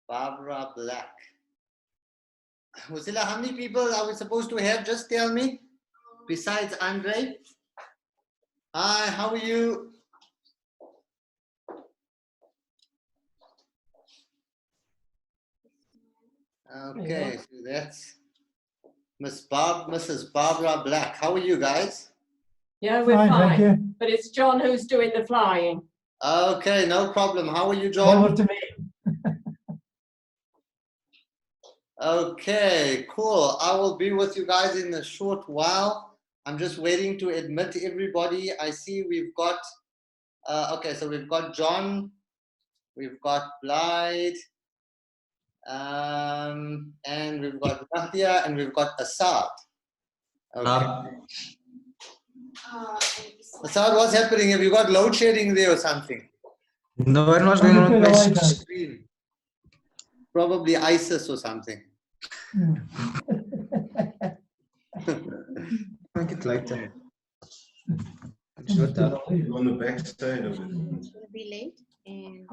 Barbara Black. Wasila, how many people are we supposed to have? Just tell me. Besides Andre. Hi, how are you? Okay, so that's Mrs. Barbara Black. How are you guys? Yeah, we're fine. But it's John who's doing the flying. Okay, no problem. How are you, John? Over to me. Okay, cool. I will be with you guys in a short while. I'm just waiting to admit everybody. I see we've got, okay, so we've got John, we've got Blyde, and we've got Nathia, and we've got Assad. Okay. Assad, what's happening? Have you got load shedding there or something? No, we're not going on my screen. Probably ISIS or something. Make it lighter. On the back side of it. It's going to be late. And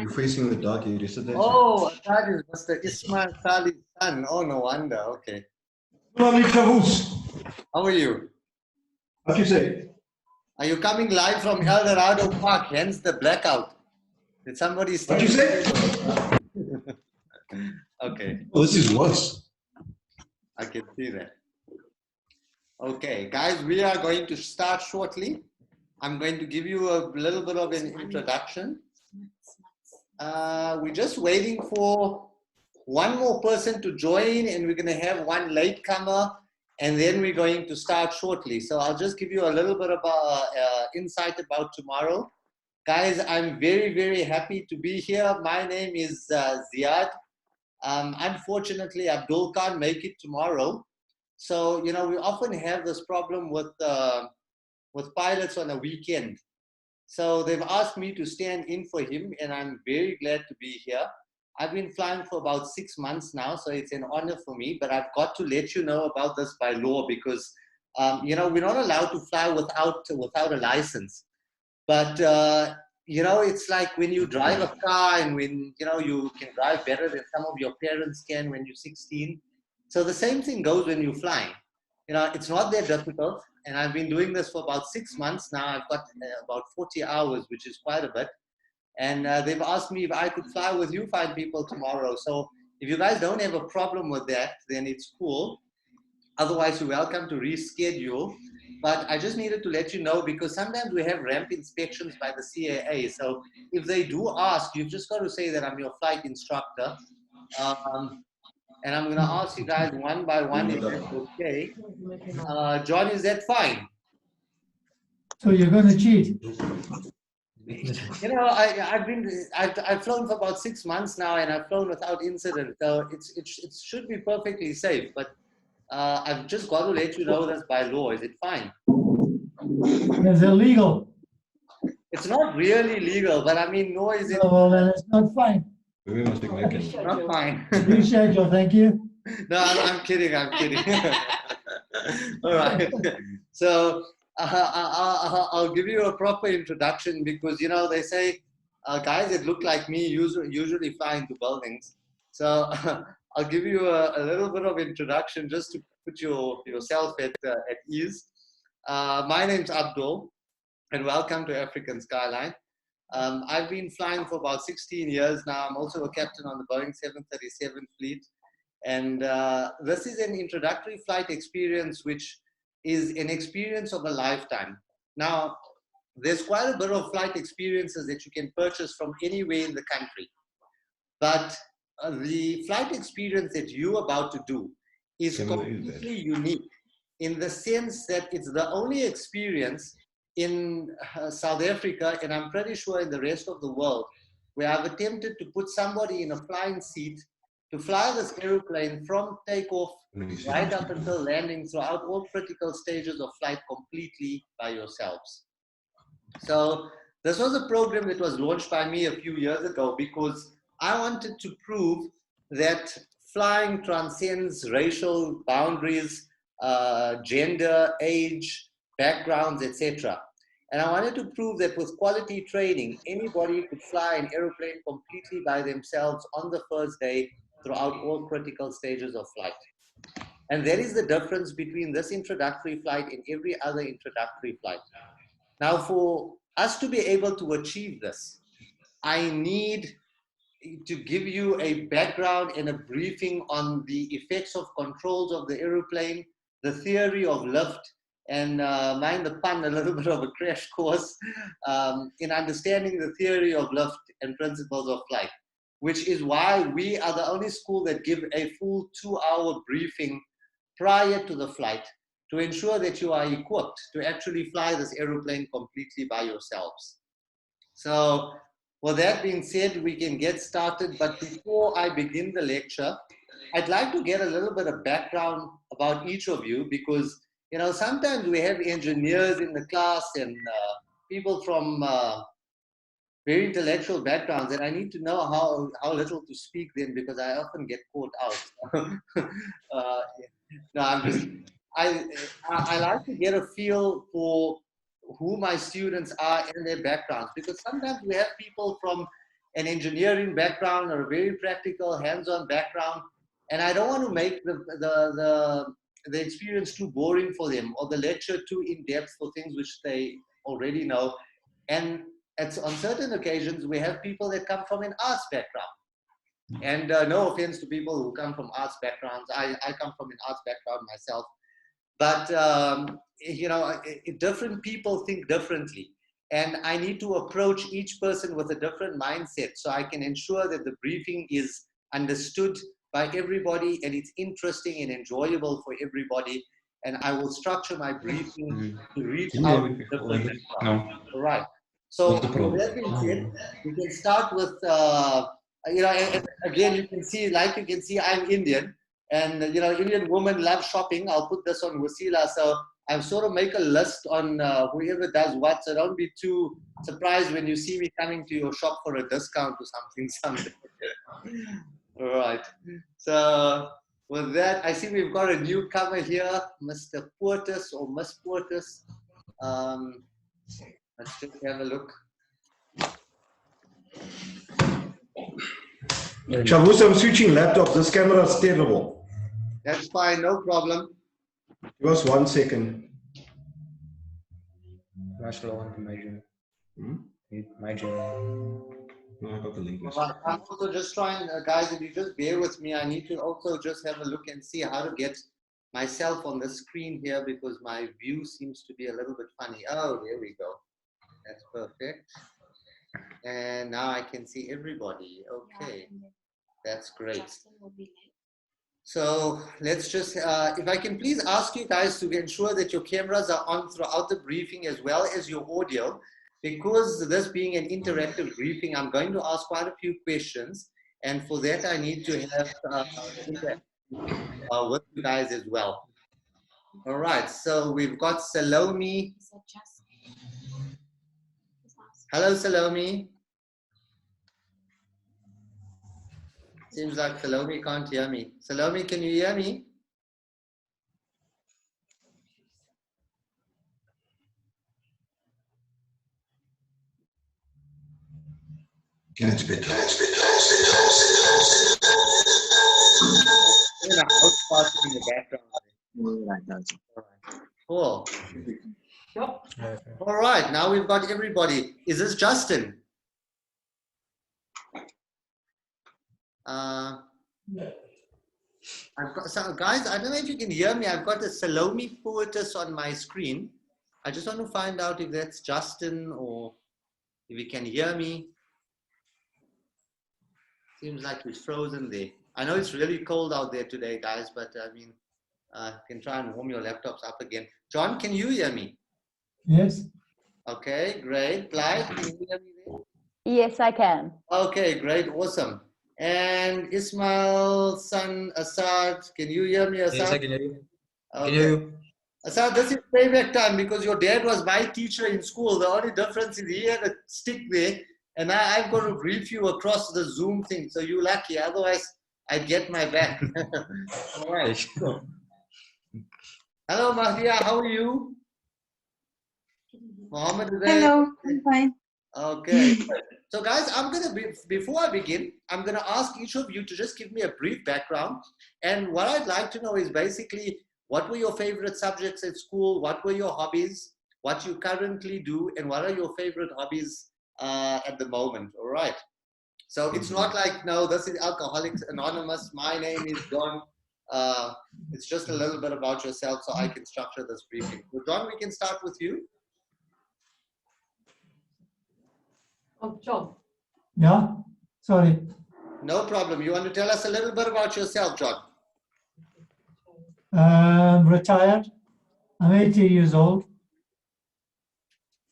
you're facing the dark area. So that's oh, that is Mr. Ismail Salih's son. Oh, no wonder. Okay. How are you? What you say? Are you coming live from El Dorado Park? Hence the blackout. Did somebody say? What you say? Okay. Oh, this is worse. I can see that. Okay, guys, we are going to start shortly. I'm going to give you a little bit of an introduction. We're just waiting for one more person to join, and we're going to have one latecomer, and then we're going to start shortly. So I'll just give you a little bit of insight about tomorrow. Guys, I'm very, very happy to be here. My name is Ziad. Unfortunately, Abdul can't make it tomorrow. So, you know, we often have this problem with pilots on a weekend. So they've asked me to stand in for him, and I'm very glad to be here. I've been flying for about 6 months now, so it's an honor for me, but I've got to let you know about this by law because, you know, we're not allowed to fly without a license. But, you know, it's like when you drive a car and when, you know, you can drive better than some of your parents can when you're 16. So the same thing goes when you're flying. You know, it's not that difficult. And I've been doing this for about 6 months now. I've got about 40 hours, which is quite a bit. And they've asked me if I could fly with you fine people tomorrow. So if you guys don't have a problem with that, then it's cool. Otherwise, you're welcome to reschedule. But I just needed to let you know because sometimes we have ramp inspections by the CAA. So if they do ask, you've just got to say that I'm your flight instructor. And I'm going to ask you guys one by one if that's okay. John, is that fine? So you're going to cheat? You know, I've flown for about 6 months now, and I've flown without incident. So it should be perfectly safe. But I've just got to let you know this by law. Is it fine? It's illegal. It's not really legal, but I mean, no, is it? Oh, well, then it's not fine. Not fine. Reschedule, thank you. No, I'm kidding. I'm kidding. All right. So I'll give you a proper introduction because, you know, they say guys that look like me usually fly into buildings. So I'll give you a little bit of introduction just to put yourself at ease. My name's Abdul, and welcome to African Skyline. I've been flying for about 16 years now. I'm also a captain on the Boeing 737 fleet. And this is an introductory flight experience, which is an experience of a lifetime. Now, there's quite a bit of flight experiences that you can purchase from anywhere in the country. But the flight experience that you're about to do is completely unique in the sense that it's the only experience in South Africa, and I'm pretty sure in the rest of the world, where I've attempted to put somebody in a flying seat to fly this aeroplane from takeoff right up until landing throughout all critical stages of flight completely by yourselves. So this was a program that was launched by me a few years ago because I wanted to prove that flying transcends racial boundaries, gender, age, backgrounds, etc. And I wanted to prove that with quality training, anybody could fly an aeroplane completely by themselves on the first day throughout all critical stages of flight. And that is the difference between this introductory flight and every other introductory flight. Now, for us to be able to achieve this, I need to give you a background and a briefing on the effects of controls of the aeroplane, the theory of lift, and mind the pun, a little bit of a crash course in understanding the theory of lift and principles of flight, which is why we are the only school that give a full 2-hour briefing prior to the flight to ensure that you are equipped to actually fly this aeroplane completely by yourselves. So with that being said, we can get started. But before I begin the lecture, I'd like to get a little bit of background about each of you, because, you know, sometimes we have engineers in the class and people from very intellectual backgrounds, and I need to know how little to speak then, because I often get caught out. No, I like to get a feel for who my students are and their backgrounds, because sometimes we have people from an engineering background or a very practical, hands-on background, and I don't want to make the experience too boring for them or the lecture too in-depth for things which they already know. And on certain occasions, we have people that come from an arts background. And no offense to people who come from arts backgrounds. I come from an arts background myself. But, you know, different people think differently. And I need to approach each person with a different mindset so I can ensure that the briefing is understood by everybody and it's interesting and enjoyable for everybody. And I will structure my briefing to reach out to different backgrounds. All right. So with that being said, we can start with, you know, and again, you can see, like you can see, I'm Indian. And, you know, Indian women love shopping. I'll put this on Wasila. So I sort of make a list on whoever does what. So don't be too surprised when you see me coming to your shop for a discount or something. All right. So with that, I see we've got a newcomer here, Mr. Portis or Miss Portis. Let's just have a look. Shavus, I'm switching laptop. This camera is terrible. That's fine, no problem. Give us 1 second. No, I got the link. I'm also just trying, guys, if you just bear with me, I need to also just have a look and see how to get myself on the screen here, because my view seems to be a little bit funny. Oh, there we go. That's perfect. And now I can see everybody. Okay, that's great. So let's just, if I can please ask you guys to ensure that your cameras are on throughout the briefing as well as your audio, because this being an interactive briefing, I'm going to ask quite a few questions. And for that, I need to have with you guys as well. All right, so we've got Salome. Hello, Salome. Seems like Salome can't hear me. Salome, can you hear me? Yeah, it's better. In a house party in the background. Cool. Yep. All right, now we've got everybody. Is this Justin? I've got some guys. I don't know if you can hear me. I've got a Salome Poetess on my screen. I just want to find out if that's Justin or if you can hear me. Seems like he's frozen there. I know it's really cold out there today, guys, but I mean, you can try and warm your laptops up again. John, can you hear me? Yes. Okay, great. Blyde, can you hear me there? Yes, I can. Okay, great, awesome. And Ismail, son Assad, can you hear me, Assad? Yes, I can hear you. Okay. Can hear you. Assad, this is payback time because your dad was my teacher in school. The only difference is he had a stick there, and I've got to brief you across the Zoom thing. So you're lucky. Otherwise, I'd get my back. All right. Cool. Hello, Mahdia. How are you? Mohammed is there? Hello, I'm fine. Okay. So guys, before I begin, I'm going to ask each of you to just give me a brief background. And what I'd like to know is basically, what were your favorite subjects at school? What were your hobbies? What you currently do? And what are your favorite hobbies at the moment? All right. So it's not like, no, this is Alcoholics Anonymous. My name is John. It's just a little bit about yourself so I can structure this briefing. So John, we can start with you. Oh, John. Yeah, sorry. No problem. You want to tell us a little bit about yourself, John? Retired. I'm 80 years old.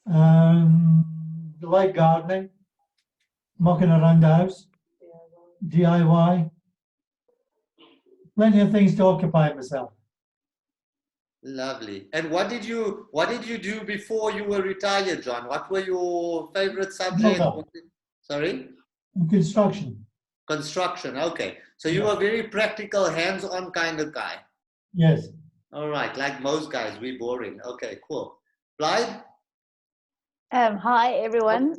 Like gardening, mucking around the house, DIY. Plenty of things to occupy myself. Lovely. And what did you do before you were retired, John? What were your favorite subjects? Sorry? Construction. Construction. Okay. So you were very practical, hands-on kind of guy. Yes. All right. Like most guys, we're boring. Okay, cool. Blyde? Hi, everyone.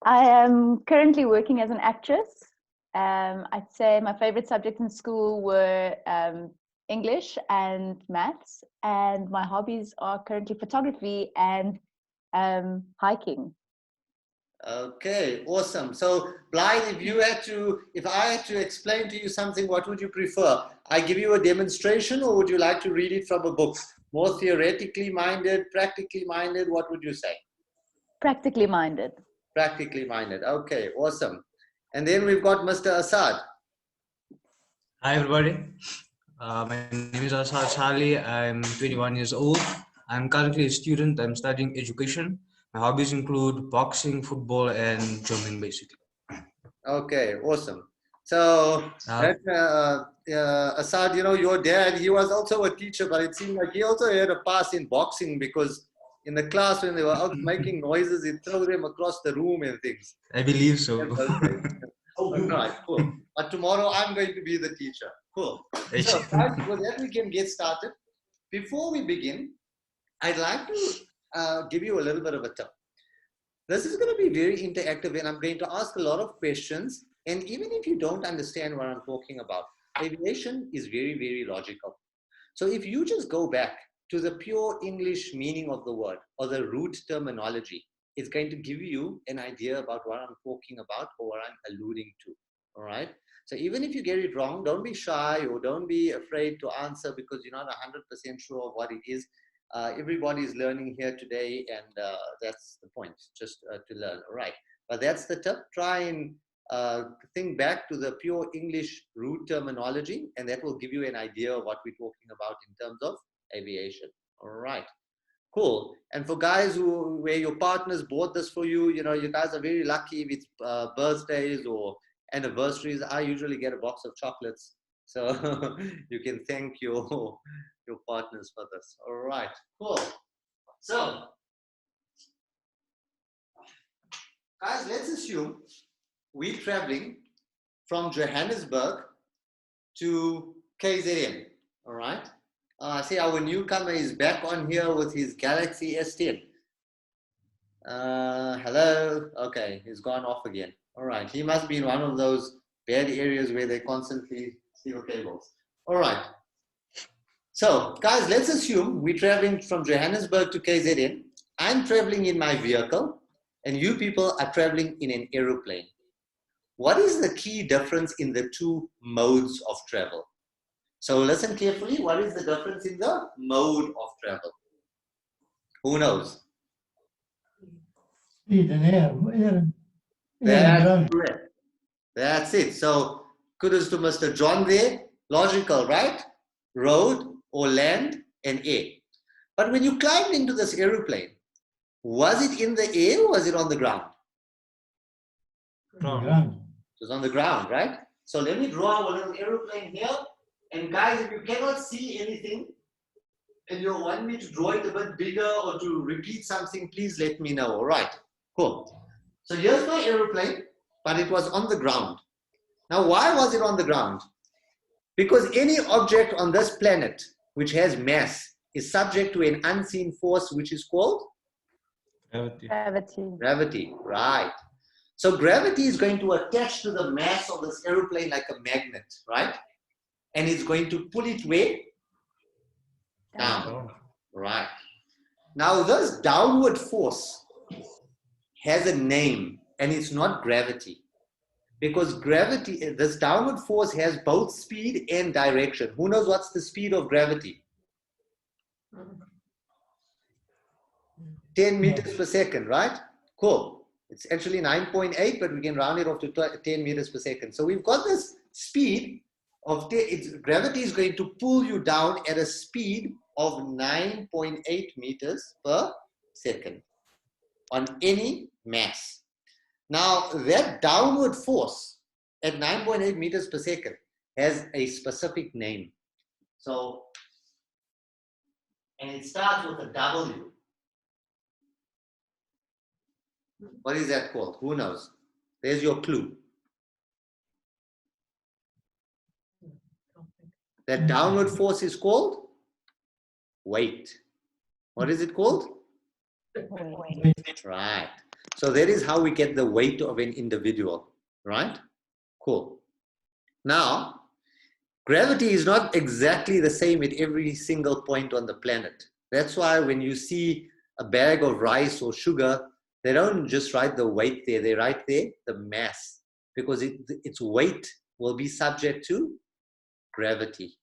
I am currently working as an actress. I'd say my favorite subjects in school were English and maths, and my hobbies are currently photography and hiking. Okay, awesome. So Blyde, if I had to explain to you something, what would you prefer? I give you a demonstration, or would you like to read it from a book? More theoretically minded, practically minded, what would you say? Practically minded. Practically minded. Okay, awesome. And then we've got Mr. Assad. Hi everybody, my name is Asad Saleh. I'm 21 years old. I'm currently a student. I'm studying education. My hobbies include boxing, football, and drumming, basically. Okay, awesome. So, Assad, your dad, he was also a teacher, but it seemed like he also had a pass in boxing because in the class when they were out making noises, he'd throw them across the room and things. I believe so. All right, cool. But tomorrow I'm going to be the teacher. Cool. So, guys, with that we can get started. Before we begin, I'd like to give you a little bit of a tip. This is going to be very interactive and I'm going to ask a lot of questions. And even if you don't understand what I'm talking about, aviation is very, very logical. So if you just go back to the pure English meaning of the word or the root terminology, it's going to give you an idea about what I'm talking about or what I'm alluding to. All right. So even if you get it wrong, don't be shy or don't be afraid to answer because you're not 100% sure of what it is. Everybody is learning here today, and that's the point, just to learn. All right. But that's the tip. Try and think back to the pure English root terminology, and that will give you an idea of what we're talking about in terms of aviation. All right. Cool. And for guys where your partners bought this for you, you guys are very lucky if it's birthdays or anniversaries. I usually get a box of chocolates, so you can thank your partners for this. All right, cool. So, guys, let's assume we're traveling from Johannesburg to KZN. All right. I see our newcomer is back on here with his Galaxy S10. Hello. Okay, he's gone off again. All right, he must be in one of those bad areas where they constantly steal cables. All right. So, guys, let's assume we're traveling from Johannesburg to KZN. I'm traveling in my vehicle, and you people are traveling in an aeroplane. What is the key difference in the two modes of travel? So listen carefully. What is the difference in the mode of travel? Who knows? Speed and air. That's correct. That's it. So kudos to Mr. John there. Logical, right? Road or land and air. But when you climbed into this aeroplane, was it in the air or was it on the ground? Ground. It was on the ground, right? So let me draw a little aeroplane here. And guys, if you cannot see anything and you want me to draw it a bit bigger or to repeat something, please let me know. All right, cool. So here's my aeroplane, but it was on the ground. Now, why was it on the ground? Because any object on this planet which has mass is subject to an unseen force which is called Gravity. Gravity. Gravity, right. So gravity is going to attach to the mass of this aeroplane like a magnet, right? And it's going to pull it where? Down. Right. Now this downward force has a name, and it's not gravity. Because gravity, this downward force has both speed and direction. Who knows what's the speed of gravity? 10 meters per second, right? Cool. It's actually 9.8, but we can round it off to 10 meters per second. So we've got this speed of, gravity is going to pull you down at a speed of 9.8 meters per second on any mass. Now, that downward force at 9.8 meters per second has a specific name. So, and it starts with a W. What is that called? Who knows? There's your clue. That downward force is called weight. What is it called? Weight. Right. So that is how we get the weight of an individual, right? Cool. Now, gravity is not exactly the same at every single point on the planet. That's why when you see a bag of rice or sugar, they don't just write the weight there, they write there the mass, because its weight will be subject to gravity.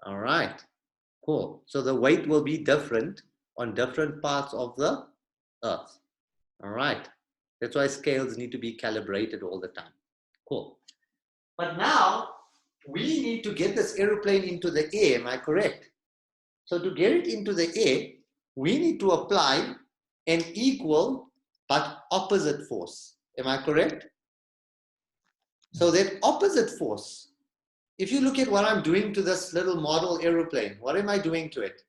All right, cool. So the weight will be different on different parts of the earth. All right, that's why scales need to be calibrated all the time. Cool. But now we need to get this aeroplane into the air, am I correct? So to get it into the air, we need to apply an equal but opposite force. Am I correct? So that opposite force, if you look at what I'm doing to this little model aeroplane, what am I doing to it?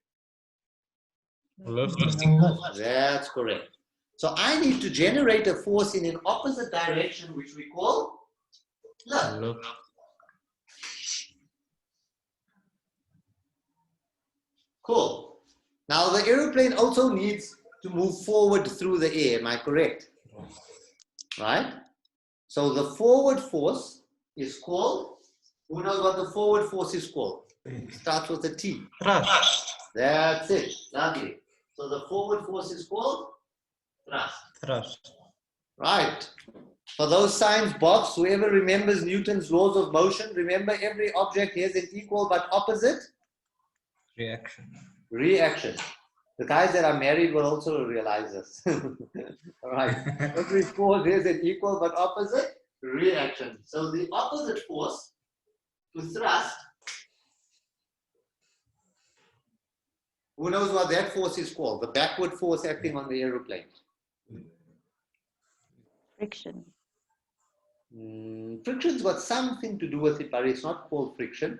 That's correct. So I need to generate a force in an opposite direction, which we call lift. Cool. Now the aeroplane also needs to move forward through the air, am I correct? Right? So the forward force is called, who knows what the forward force is called? It starts with a T. Thrust. That's it. Lovely. So the forward force is called thrust. Thrust. Right. For those science buffs, whoever remembers Newton's laws of motion, remember every object has an equal but opposite Reaction. reaction. The guys that are married will also realize this. All right. Every force has an equal but opposite reaction. So the opposite force to thrust, who knows what that force is called? The backward force acting on the aeroplane. Friction. Friction's got something to do with it, but it's not called friction.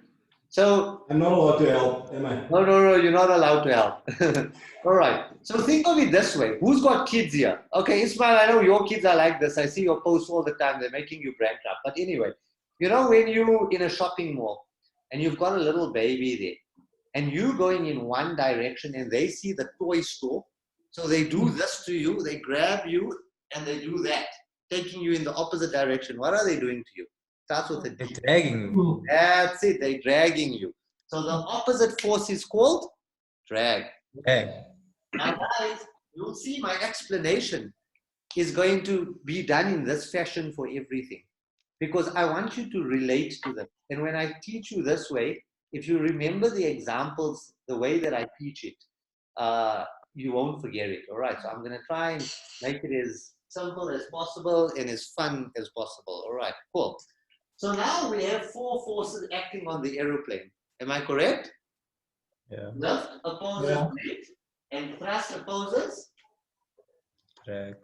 So I'm not allowed to help, am I? no, you're not allowed to help. All right. So think of it this way. Who's got kids here? Okay, Ismail, I know your kids are like this. I see your posts all the time. They're making you bankrupt. But anyway, you know when you're in a shopping mall and you've got a little baby there and you going in one direction and they see the toy store, so they do this to you, they grab you and they do that, taking you in the opposite direction. What are they doing to you? Starts with a D. It's dragging you. That's it, they're dragging you. So the opposite force is called drag. Drag. Now guys, you'll see my explanation is going to be done in this fashion for everything, because I want you to relate to them. And when I teach you this way, if you remember the examples, the way that I teach it, you won't forget it. All right, so I'm going to try and make it as simple as possible and as fun as possible. All right, cool. So now we have four forces acting on the aeroplane. Am I correct? Yeah. Lift opposes weight and thrust opposes Drag.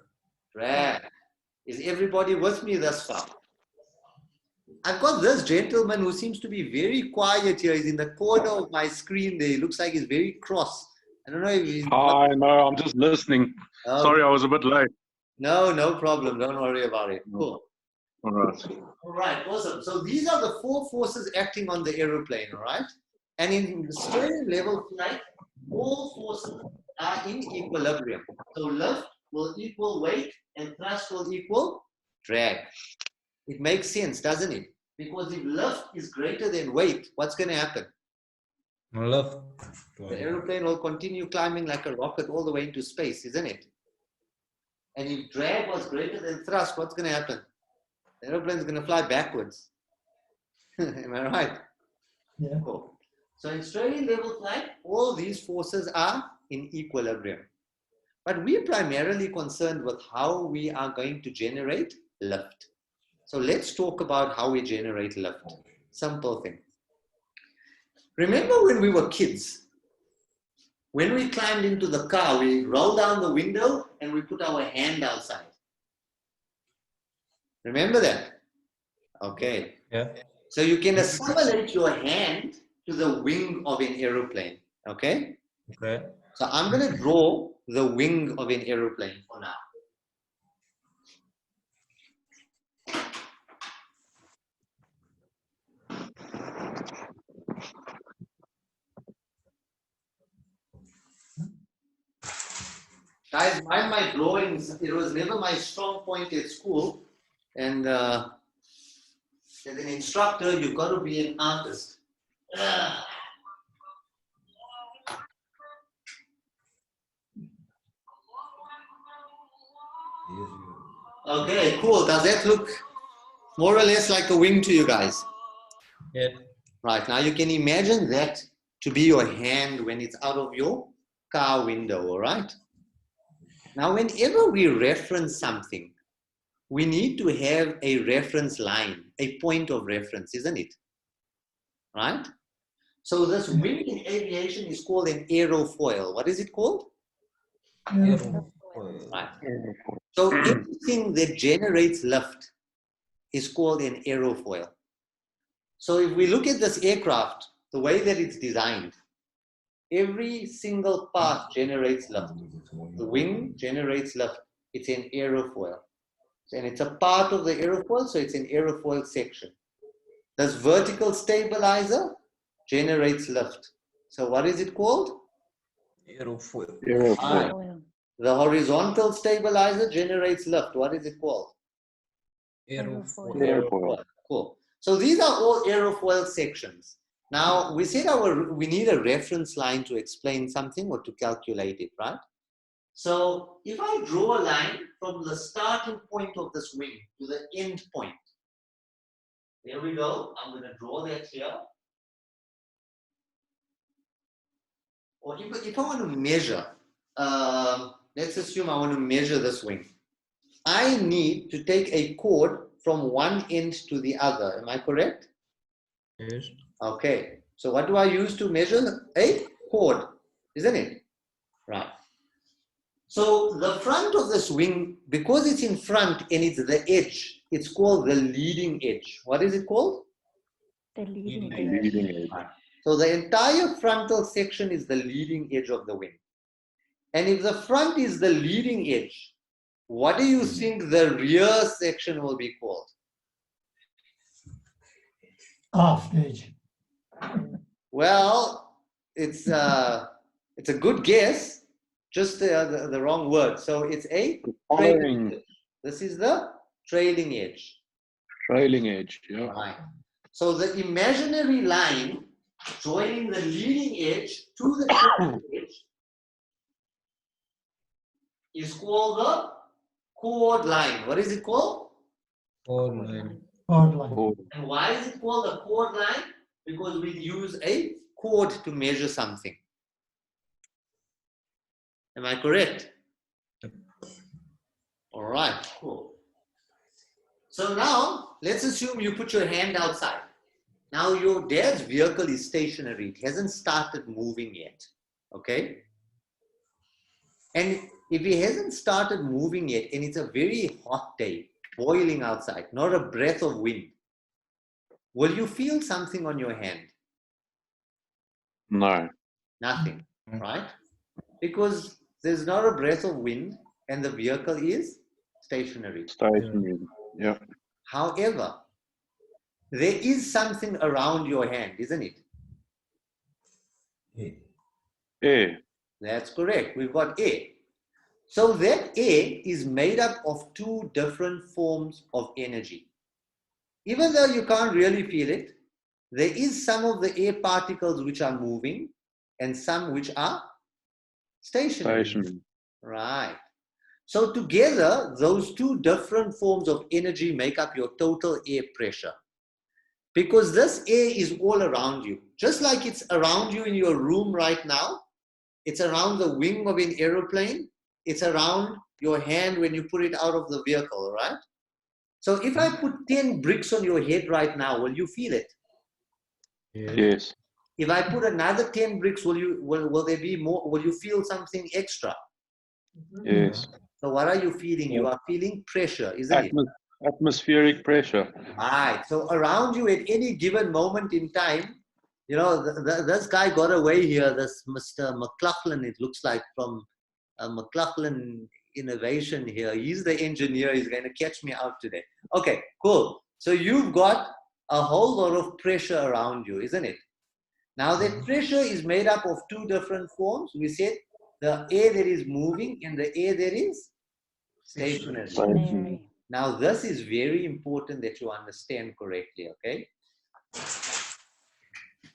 drag. Is everybody with me thus far? I've got this gentleman who seems to be very quiet here. He's in the corner of my screen there. He looks like he's very cross. I don't know if he's... Hi, no, I'm just listening. Sorry, I was a bit late. No problem. Don't worry about it. Cool. All right. All right, awesome. So these are the four forces acting on the aeroplane, all right? And in steering level flight, all forces are in equilibrium. So lift will equal weight and thrust will equal drag. It makes sense, doesn't it? Because if lift is greater than weight, what's going to happen? Lift. The aeroplane will continue climbing like a rocket all the way into space, isn't it? And if drag was greater than thrust, what's going to happen? The aeroplane is going to fly backwards. Am I right? Yeah. Cool. So in straight level flight, all these forces are in equilibrium. But we're primarily concerned with how we are going to generate lift. So let's talk about how we generate lift. Simple thing. Remember when we were kids? When we climbed into the car, we rolled down the window and we put our hand outside. Remember that? Okay. Yeah. So you can assimilate your hand to the wing of an aeroplane. Okay? Okay. So I'm going to draw the wing of an aeroplane for now. Guys, mind my drawings. It was never my strong point at school. And as an instructor, you've got to be an artist. Okay, cool. Does that look more or less like a wing to you guys? Yeah. Right, now you can imagine that to be your hand when it's out of your car window, all right? Now, whenever we reference something, we need to have a reference line, a point of reference, isn't it? Right? So this wing in aviation is called an aerofoil. What is it called? Right. So anything that generates lift is called an aerofoil. So if we look at this aircraft, the way that it's designed, every single part generates lift. The wing generates lift. It's an aerofoil. And it's a part of the aerofoil, so it's an aerofoil section. This vertical stabilizer generates lift. So what is it called? Aerofoil. The horizontal stabilizer generates lift. What is it called? Aerofoil. Aerofoil. Cool. So these are all aerofoil sections. Now, we said we need a reference line to explain something or to calculate it, right? So if I draw a line from the starting point of this wing to the end point, there we go. I'm going to draw that here. Or if I want to measure, let's assume I want to measure this wing. I need to take a chord from one end to the other. Am I correct? Yes. Okay. So what do I use to measure? A chord, isn't it? Right. So the front of this wing, because it's in front and it's the edge, it's called the leading edge. What is it called? The leading Leading edge. So the entire frontal section is the leading edge of the wing. And if the front is the leading edge, what do you think the rear section will be called? Aft edge. Well, it's a good guess, just the wrong word. So it's a trailing edge. This is the trailing edge. Trailing edge, yeah. Right. So the imaginary line joining the leading edge to the trailing edge is called the chord line. What is it called? Chord line. Chord line. And why is it called a chord line? Because we use a chord to measure something. Am I correct? All right, cool. So now, let's assume you put your hand outside. Now your dad's vehicle is stationary. It hasn't started moving yet, okay? And if he hasn't started moving yet, and it's a very hot day, boiling outside, not a breath of wind, will you feel something on your hand? No. Nothing, right? Because there's not a breath of wind and the vehicle is stationary. Stationary, yeah. However, there is something around your hand, isn't it? Air. That's correct. We've got air. So that air is made up of two different forms of energy. Even though you can't really feel it, there is some of the air particles which are moving and some which are stationary. Right. So together, those two different forms of energy make up your total air pressure. Because this air is all around you. Just like it's around you in your room right now, it's around the wing of an aeroplane, it's around your hand when you put it out of the vehicle, right? So if I put 10 bricks on your head right now, will you feel it? Yes. If I put another 10 bricks, will there be more? Will you feel something extra? Yes. So what are you feeling? You are feeling pressure, isn't it? Atmospheric pressure. Right. So around you at any given moment in time, you know, this guy got away here, this Mr. McLaughlin, it looks like, from McLaughlin Innovation here. He's the engineer. He's going to catch me out today. Okay, cool. So you've got a whole lot of pressure around you, isn't it? Now that pressure is made up of two different forms. We said the air that is moving and the air that is stationary. Now this is very important that you understand correctly, okay?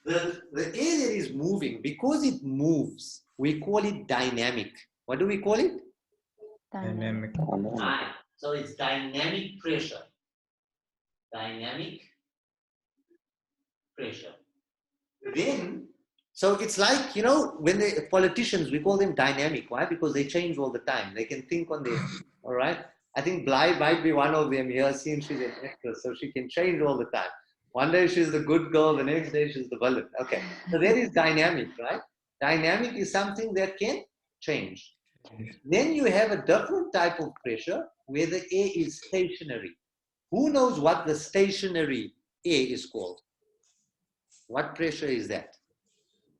The air that is moving, because it moves, we call it dynamic. What do we call it? Dynamic. Right. So it's dynamic pressure. Dynamic pressure. Then, so it's like, you know, when the politicians, we call them dynamic. Why? Because they change all the time. They can think on their, all right? I think Blyde might be one of them here, seeing she's an actress, so she can change all the time. One day she's the good girl, the next day she's the villain. Okay, so that is dynamic, right? Dynamic is something that can change. Then you have a different type of pressure where the air is stationary. Who knows what the stationary air is called? What pressure is that?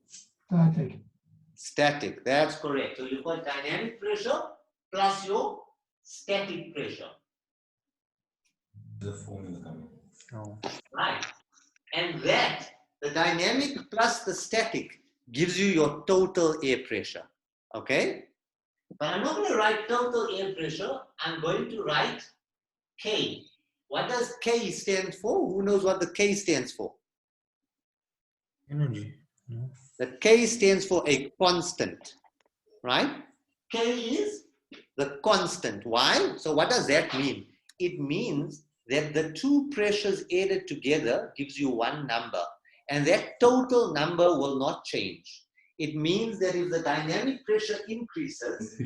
Static. Static, that's correct. So you've got dynamic pressure plus your static pressure. The formula coming. Oh. Right. And that, the dynamic plus the static, gives you your total air pressure. Okay? But I'm not going to write total air pressure. I'm going to write K. What does K stand for? Who knows what the K stands for? Energy. No. The K stands for a constant. Right? K is the constant. Why? So what does that mean? It means that the two pressures added together gives you one number. And that total number will not change. It means that if the dynamic pressure increases,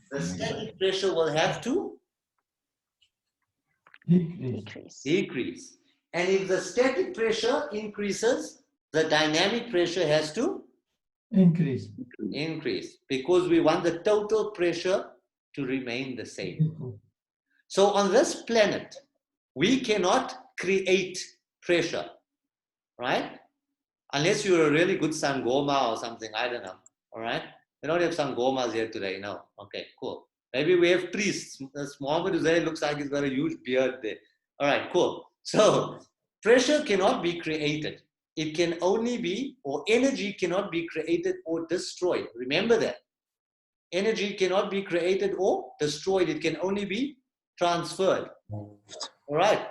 the static pressure will have to decrease. And if the static pressure increases, the dynamic pressure has to Increase. Because we want the total pressure to remain the same. So on this planet, we cannot create pressure, right? Unless you're a really good Sangoma or something, I don't know, all right? We don't have Sangomas here today, no. Okay, cool. Maybe we have priests. This Muhammad Hussain looks like he's got a huge beard there. All right, cool. So pressure cannot be created. It can only be, or energy cannot be created or destroyed. Remember that. Energy cannot be created or destroyed. It can only be transferred. All right.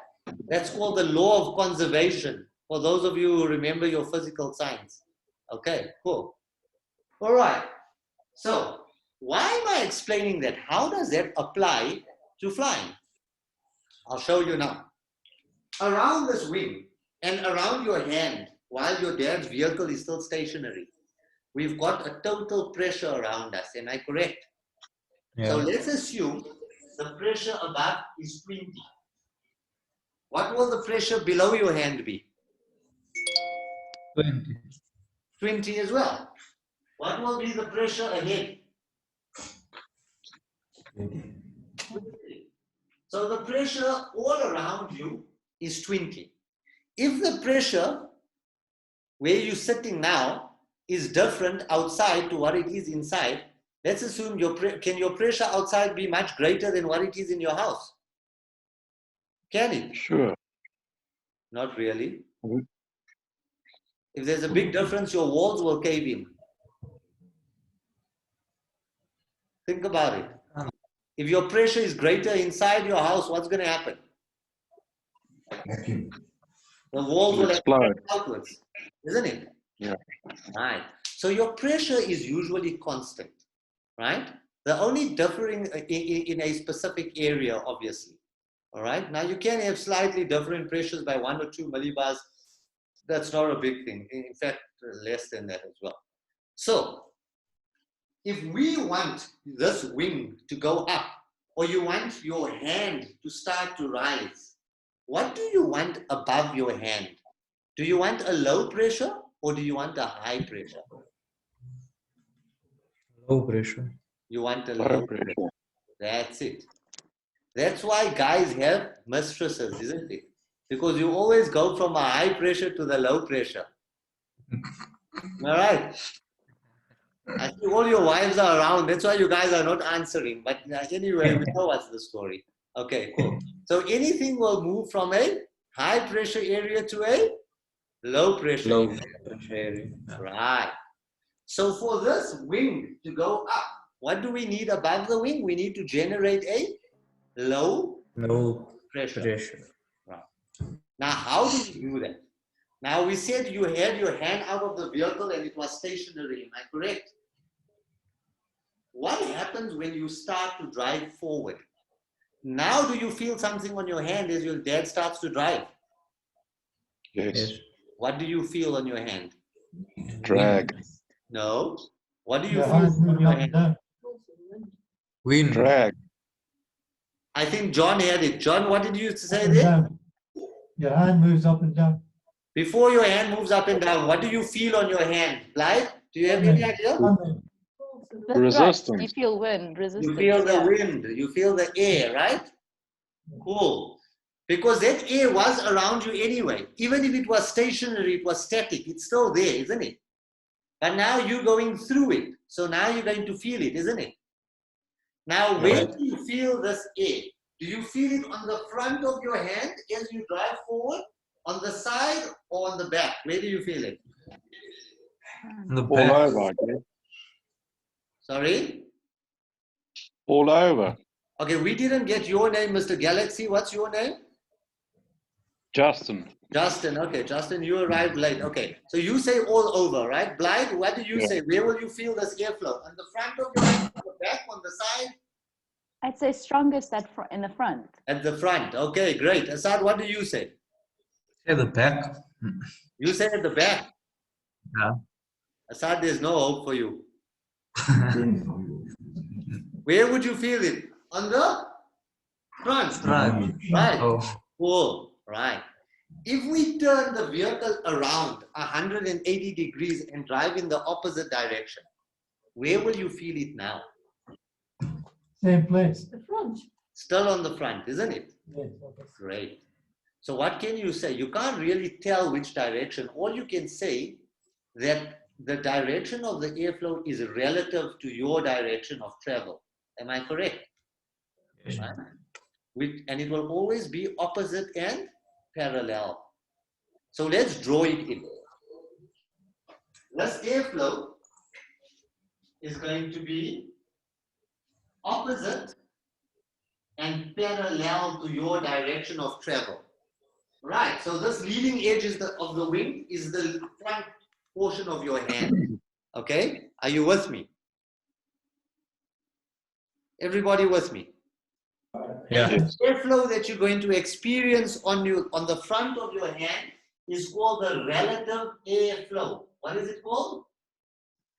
That's called the law of conservation. For those of you who remember your physical science. Okay, cool. All right. So, why am I explaining that? How does that apply to flying? I'll show you now. Around this wing and around your hand, while your dad's vehicle is still stationary, we've got a total pressure around us. Am I correct? Yeah. So let's assume the pressure above is 20. What will the pressure below your hand be? 20. 20 as well. What will be the pressure ahead? 20. So the pressure all around you is 20. If the pressure where you're sitting now is different outside to what it is inside, let's assume can your pressure outside be much greater than what it is in your house? Can it? Sure. Not really. Mm-hmm. If there's a big difference, your walls will cave in. Think about it. If your pressure is greater inside your house, what's going to happen? Vacuum. The walls will Explode. explode outwards, isn't it? Yeah. Right. So your pressure is usually constant, right? The only differing in a specific area, obviously. All right. Now you can have slightly different pressures by 1 or 2 millibars. That's not a big thing. In fact, less than that as well. So if we want this wing to go up, or you want your hand to start to rise, what do you want above your hand? Do you want a low pressure or do you want a high pressure? Low pressure. You want a low Low pressure. pressure. That's it. That's why guys have mistresses, isn't it? Because you always go from a high pressure to the low pressure. All right. I see all your wives are around. That's why you guys are not answering. But anyway, we know what's the story. Okay, cool. So anything will move from a high pressure area to a low pressure Low area. pressure area. Right. So for this wing to go up, what do we need above the wing? We need to generate a low pressure. Right. Now, how do we do that? Now, we said you had your hand out of the vehicle and it was stationary. Am I correct? What happens when you start to drive forward? Now, do you feel something on your hand as your dad starts to drive? Yes. What do you feel on your hand? Drag. No. What do you Your feel hand on moving your up and hand? down. Wind. Drag. I think John had it. John, what did you say Up and there? down. Your hand moves up and down. Before your hand moves up and down, what do you feel on your hand? Blyde, do you have any idea? The Resistance. thrust, you feel wind, resistance. You feel the yeah. wind, you feel the air, right? Cool. Because that air was around you anyway. Even if it was stationary, it was static, it's still there, isn't it? But now you're going through it. So now you're going to feel it, isn't it? Now, where do you feel this air? Do you feel it on the front of your hand as you drive forward, on the side, or on the back? Where do you feel it? The All back. over, I guess. Sorry? All over. Okay, we didn't get your name, Mr. Galaxy. What's your name? Justin. Justin. Okay, Justin, you arrived late. Okay, so you say all over, right? Blyde, what do you say? Where will you feel this airflow? On the front of your hand, on the back, on the side? I'd say strongest in the front. At the front. Okay, great. Asad, what do you say? At the back. You say at the back. Yeah. Asad, there's no hope for you. Where would you feel it? On the front. Right. Right. Oh. Cool. Right. If we turn the vehicle around 180 degrees and drive in the opposite direction, where will you feel it now? Same place. The front. Still on the front, isn't it? Yes. Great. So what can you say? You can't really tell which direction. All you can say that the direction of the airflow is relative to your direction of travel. Am I correct? Yes. Right? And it will always be opposite and parallel. So let's draw it in. This airflow is going to be opposite and parallel to your direction of travel. Right, so this leading edge of the wing is the front portion of your hand. Okay, are you with me? Everybody with me? Yeah. And the airflow that you're going to experience on the front of your hand is called the relative airflow. What is it called?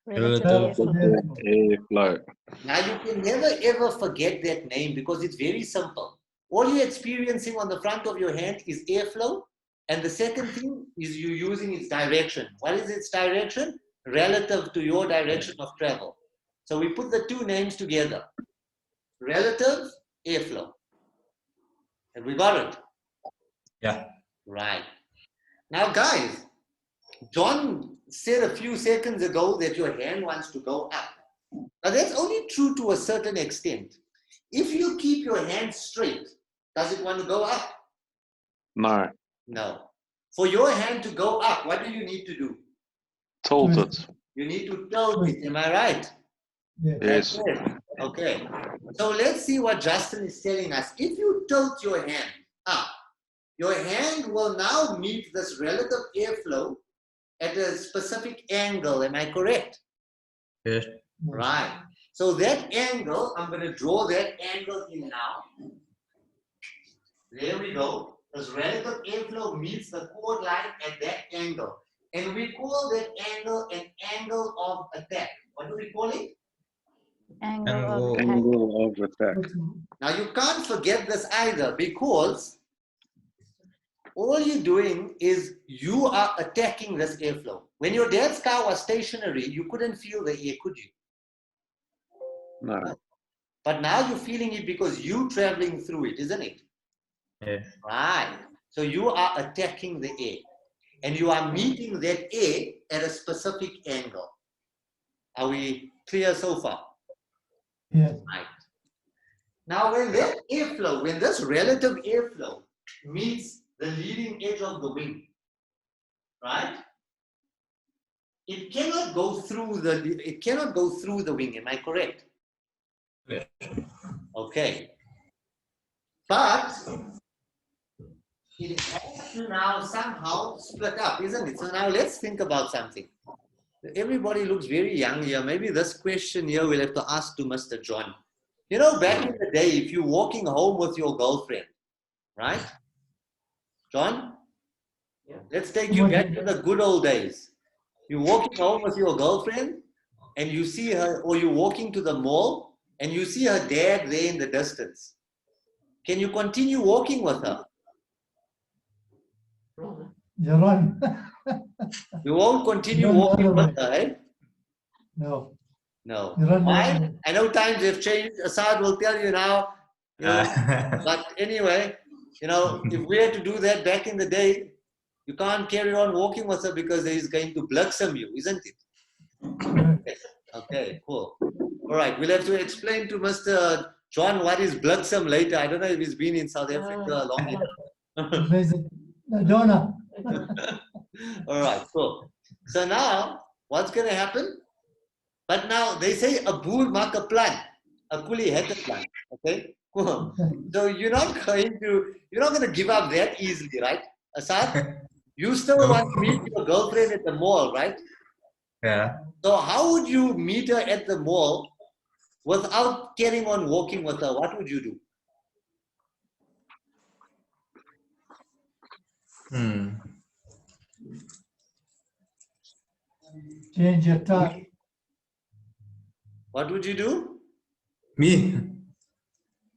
Relative Airflow. Now you can never ever forget that name because it's very simple. All you're experiencing on the front of your hand is airflow, and the second thing is you're using its direction. What is its direction? Relative to your direction of travel. So we put the two names together. Relative airflow. Have we got it? Yeah. Right. Now guys, John said a few seconds ago that your hand wants to go up. Now that's only true to a certain extent. If you keep your hand straight, does it want to go up? No. No. For your hand to go up, what do you need to do? Tilt it. You need to tilt it, am I right? Yes. Yes. That's it. Okay. So let's see what Justin is telling us. If you tilt your hand up, your hand will now meet this relative airflow at a specific angle. Am I correct? Yes. Right. So that angle, I'm going to draw that angle in now. There we go. This relative airflow meets the chord line at that angle. And we call that angle an angle of attack. What do we call it? Angle of attack. Angle of attack. Now you can't forget this either, because all you're doing is you are attacking this airflow. When your dad's car was stationary, you couldn't feel the air, could you? No. But now you're feeling it because you're traveling through it, isn't it? Yes. Right. So you are attacking the air, and you are meeting that air at a specific angle. Are we clear so far? Yes. Right. Now when that airflow, when this relative airflow meets the leading edge of the wing, right? It cannot go through the wing. Am I correct? Yes. Okay. But it has to now somehow split up, isn't it? So now let's think about something. Everybody looks very young here. Maybe this question here we'll have to ask to Mr. John. You know, back in the day, if you're walking home with your girlfriend, right? John? Yeah. Let's take you back to the good old days. You're walking home with your girlfriend and you see her, or you're walking to the mall and you see her dad there in the distance. Can you continue walking with her? You run. You won't continue walking with her, eh? No. No. You run Why? I know times have changed. Asad will tell you now. You know, but anyway, you know, if we had to do that back in the day, you can't carry on walking with her because he's going to bliksem you, isn't it? Okay, cool. All right, we'll have to explain to Mr. John what is bliksem later. I don't know if he's been in South Africa long enough. Visit Donna. All right, cool. So now, what's going to happen? But now they say a boer maak 'n plan, a coolie het 'n plan. Okay, cool. So you're not going to give up that easily, right? Asad, you still want to meet your girlfriend at the mall, right? Yeah. So how would you meet her at the mall without carrying on walking with her? What would you do? Change your tack. What would you do? Me?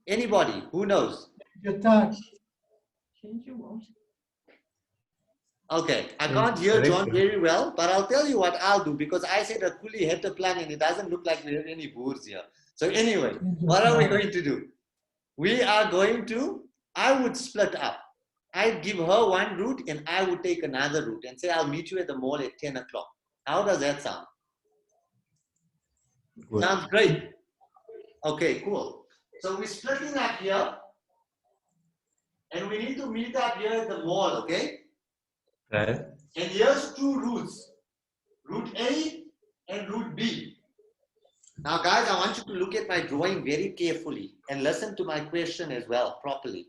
Anybody? Who knows? Your tack. Change your what? Okay, I can't hear John very well, but I'll tell you what I'll do, because I said a coolie had a plan and it doesn't look like we have any boers here. So anyway, what are we going to do? We are going to, I would split up. I'd give her one route and I would take another route and say, I'll meet you at the mall at 10 o'clock. How does that sound? Good. Sounds great. Okay, cool. So we're splitting up here and we need to meet up here at the mall, okay? Right. And here's two routes, route A and route B. Now guys, I want you to look at my drawing very carefully and listen to my question as well properly.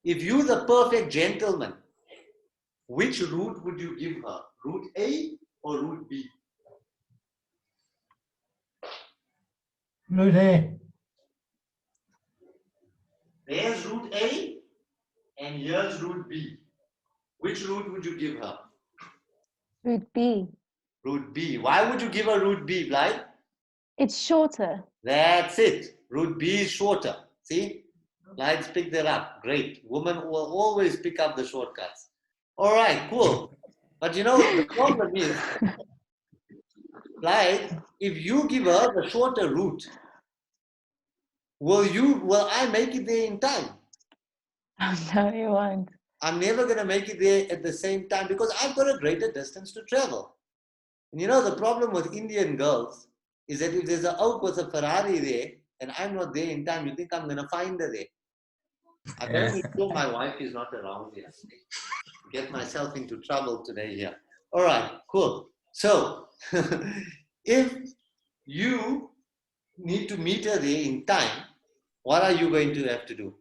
If you're the perfect gentleman, which route would you give her? Route A or route B? Route A. There's route A and here's route B. Which route would you give her? Route B. Route B. Why would you give her route B, Blyde? It's shorter. That's it. Route B is shorter. See? Blyde's picked that up. Great. Women will always pick up the shortcuts. All right, cool. But you know, the problem is, Blyde, if you give her the shorter route, will I make it there in time? No, you won't. I'm never going to make it there at the same time because I've got a greater distance to travel. And you know, the problem with Indian girls is that if there's an oak with a Ferrari there and I'm not there in time, you think I'm going to find her there. I better make sure my wife is not around here. Get myself into trouble today here. All right, cool. So, if you need to meet her there in time, what are you going to have to do?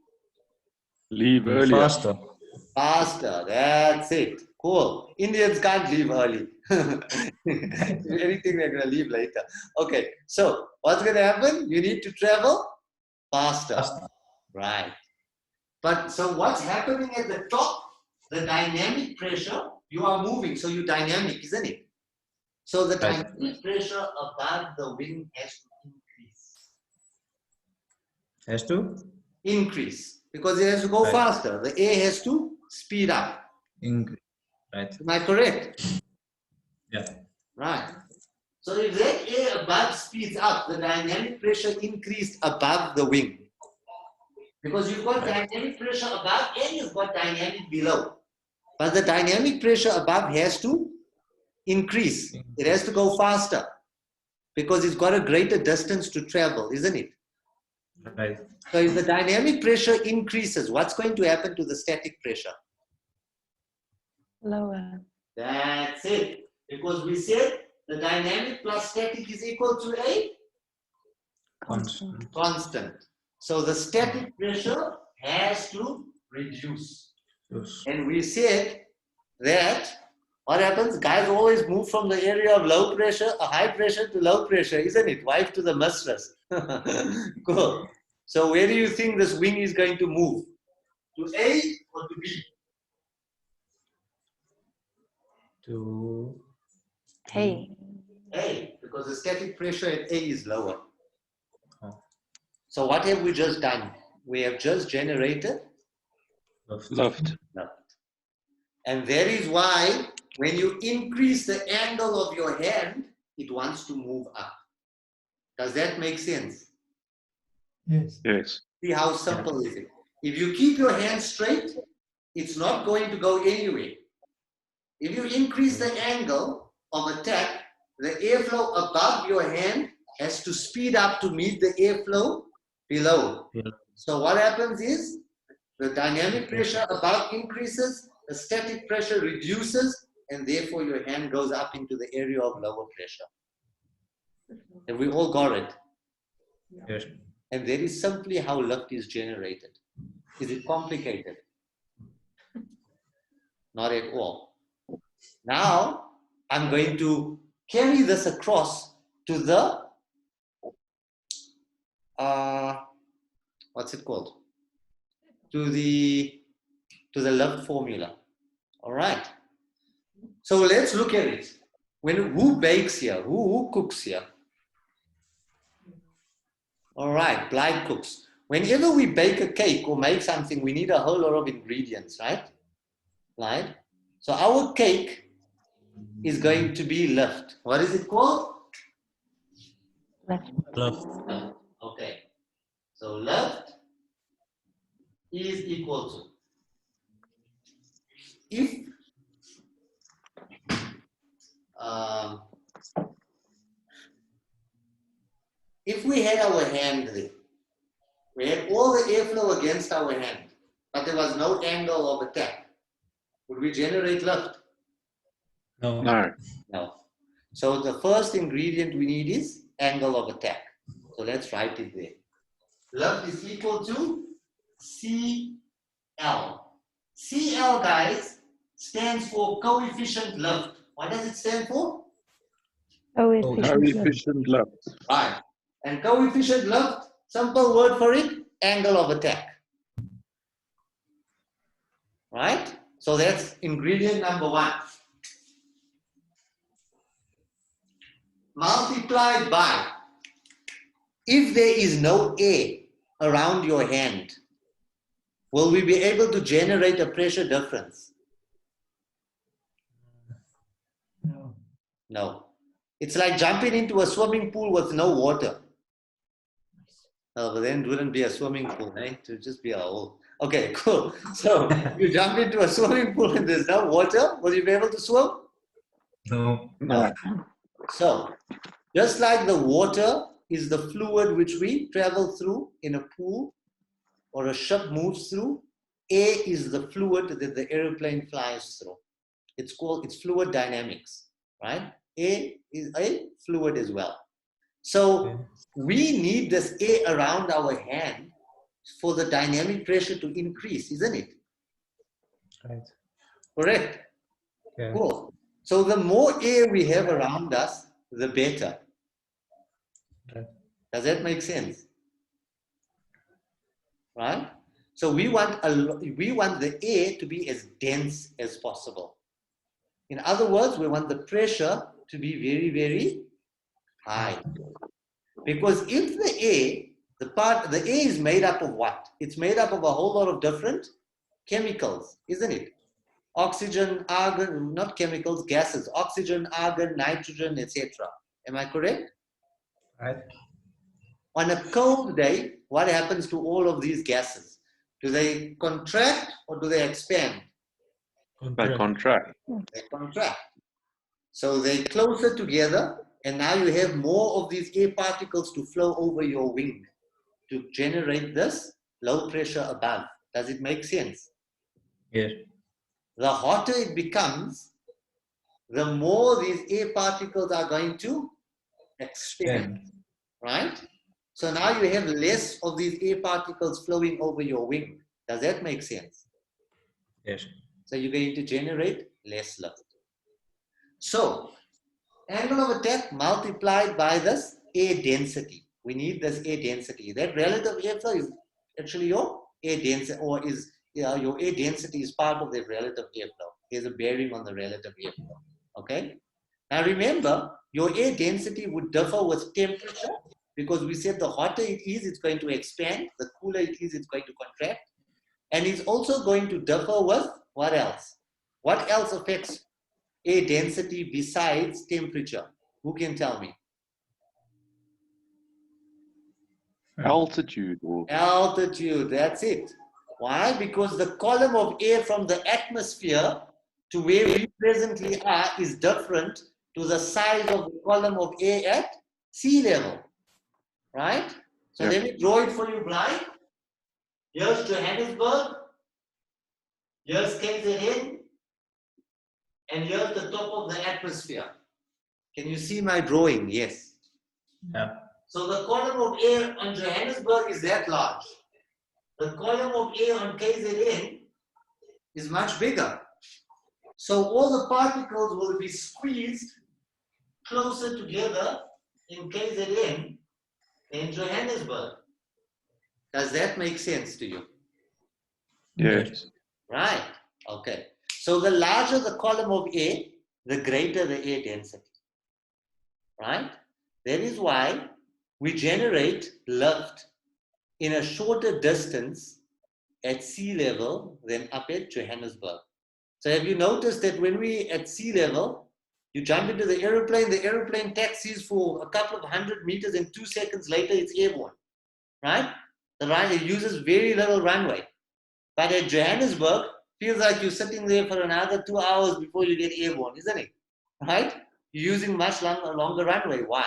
Leave earlier. Faster. Faster. That's it. Cool. Indians can't leave early. If anything, they're going to leave later. Okay. So what's going to happen? You need to travel faster. Right. But so what's happening at the top? The dynamic pressure, you are moving. So you're dynamic, isn't it? So the dynamic pressure above the wing has to increase. Has to? Increase. Because it has to go faster. The air has to speed up. Increase. Right. Am I correct? Yeah. Right. So if that air above speeds up, the dynamic pressure increased above the wing. Because you've got dynamic pressure above and you've got dynamic below. But the dynamic pressure above has to increase. It has to go faster. Because it's got a greater distance to travel, isn't it? Right. So if the dynamic pressure increases, what's going to happen to the static pressure? Lower. That's it. Because we said the dynamic plus static is equal to a constant. So the static pressure has to reduce. Yes. And we said that what happens? Guys always move from the area of low pressure, high pressure to low pressure, isn't it? Wife to the mistress. Cool. So where do you think this wing is going to move? To A or to B? To A. A, because the static pressure at A is lower. Oh. So what have we just done? We have just generated Left. And that is why when you increase the angle of your hand, it wants to move up. Does that make sense? Yes. Yes. See how simple is it? If you keep your hand straight, it's not going to go anywhere. If you increase the angle of attack, the airflow above your hand has to speed up to meet the airflow below. Yeah. So what happens is the dynamic pressure above increases, the static pressure reduces, and therefore your hand goes up into the area of lower pressure. And we all got it. yes. And that is simply how lift is generated. Is it complicated? Not at all. Now, I'm going to carry this across to the, what's it called? To the lift formula. All right. So let's look at it. Who bakes here? Who cooks here? All right, Blyde cooks. Whenever we bake a cake or make something, we need a whole lot of ingredients, right? Blyde? So our cake is going to be lift. What is it called? Left. Okay. So lift is equal to, if we had our hand there, we had all the airflow against our hand, but there was no angle of attack, would we generate lift? No. No. No. So the first ingredient we need is angle of attack. So let's write it there. Lift is equal to CL. CL, guys, stands for coefficient lift. What does it stand for? Coefficient left. Right. And coefficient lift, simple word for it, angle of attack. Right? So that's ingredient number 1. Multiplied by, if there is no air around your hand, will we be able to generate a pressure difference? No. No. It's like jumping into a swimming pool with no water. Oh, but then it wouldn't be a swimming pool, right? It would just be a hole. Okay, cool. So you jump into a swimming pool and there's no water, will you be able to swim? No. No. So, just like the water is the fluid which we travel through in a pool or a ship moves through, air is the fluid that the airplane flies through. It's fluid dynamics, right? Air is a fluid as well. So we need this air around our hand for the dynamic pressure to increase, isn't it? Right. Correct? Yeah. Cool. So the more air we have around us, the better. Right. Does that make sense? Right? So we want the air to be as dense as possible. In other words, we want the pressure to be very, very high. Because if the air is made up of what? It's made up of a whole lot of different chemicals, isn't it? Oxygen, argon, not chemicals, gases, oxygen, argon, nitrogen, etc. Am I correct? Right. On a cold day, what happens to all of these gases? Do they contract or do they expand? They contract. They contract. So they're closer together, and now you have more of these air particles to flow over your wing to generate this low pressure above. Does it make sense? Yes. The hotter it becomes, the more these air particles are going to expand, right? So now you have less of these air particles flowing over your wing. Does that make sense? Yes. So you're going to generate less lift. So angle of attack multiplied by this air density. We need this air density. That relative airflow is actually your air density, or is your air density is part of the relative airflow. There's a bearing on the relative airflow. Okay. Now remember, your air density would differ with temperature, because we said the hotter it is, it's going to expand. The cooler it is, it's going to contract. And it's also going to differ with what else? What else affects air density besides temperature? Who can tell me? Altitude. Or Altitude, that's it. Why? Because the column of air from the atmosphere to where we presently are is different to the size of the column of air at sea level. Right? So let me draw it for you, Blyde. Here's Johannesburg. Here's KZN. And here's the top of the atmosphere. Can you see my drawing? Yes. Yeah. So the column of air on Johannesburg is that large. The column of air on KZN is much bigger. So all the particles will be squeezed closer together in KZN than Johannesburg. Does that make sense to you? yes. Right. Okay. So the larger the column of air, the greater the air density. Right? That is why we generate lift in a shorter distance at sea level than up at Johannesburg. So have you noticed that when we at sea level, you jump into the aeroplane taxis for a couple of 100 meters, and 2 seconds later it's airborne, right? The runway uses very little runway. But at Johannesburg, feels like you're sitting there for another 2 hours before you get airborne, isn't it? Right? You're using much longer runway. Why?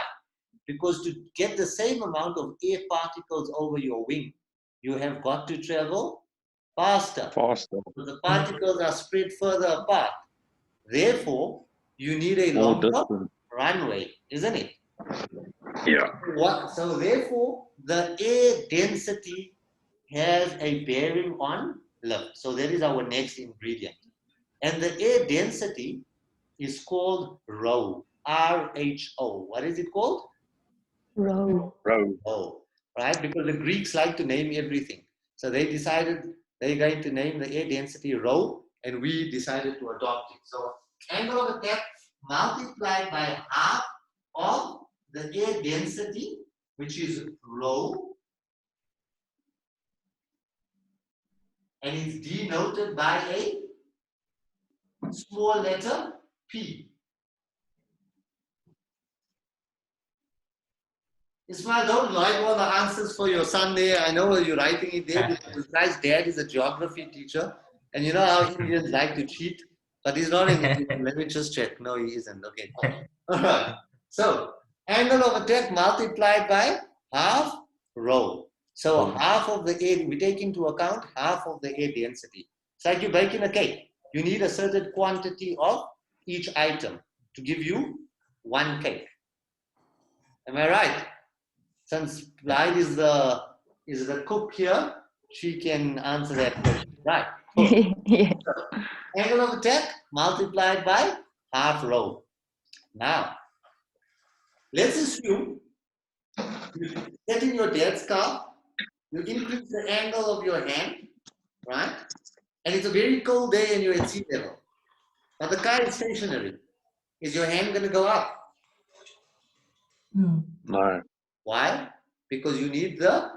Because to get the same amount of air particles over your wing, you have got to travel faster. Faster. So the particles are spread further apart. Therefore, you need a More longer distance. runway, isn't it? Yeah. So therefore, the air density has a bearing on lift. So that is our next ingredient. And the air density is called rho, R-H-O. What is it called? Row. Rho, right? Because the Greeks like to name everything. So they decided they're going to name the air density rho, and we decided to adopt it. So angle of attack multiplied by half of the air density, which is rho, and it's denoted by a small letter P. Ismail, don't write all the answers for your son there. I know you're writing it there because this guy's dad is a geography teacher. And you know how Indians like to cheat? But he's not in Indian. Let me just check. No, he isn't. Okay, fine. All right. So, angle of attack multiplied by half rho. So, half of the air, we take into account half of the air density. It's like you're baking a cake. You need a certain quantity of each item to give you one cake. Am I right? Since Blyde is the cook here, she can answer that question. Right. Cool. Yeah. Angle of attack multiplied by half rho. Now, let's assume you set in your dad's car, you increase the angle of your hand, right? And it's a very cold day and you're at sea level. Now the car is stationary. Is your hand going to go up? No. No. Why? Because you need the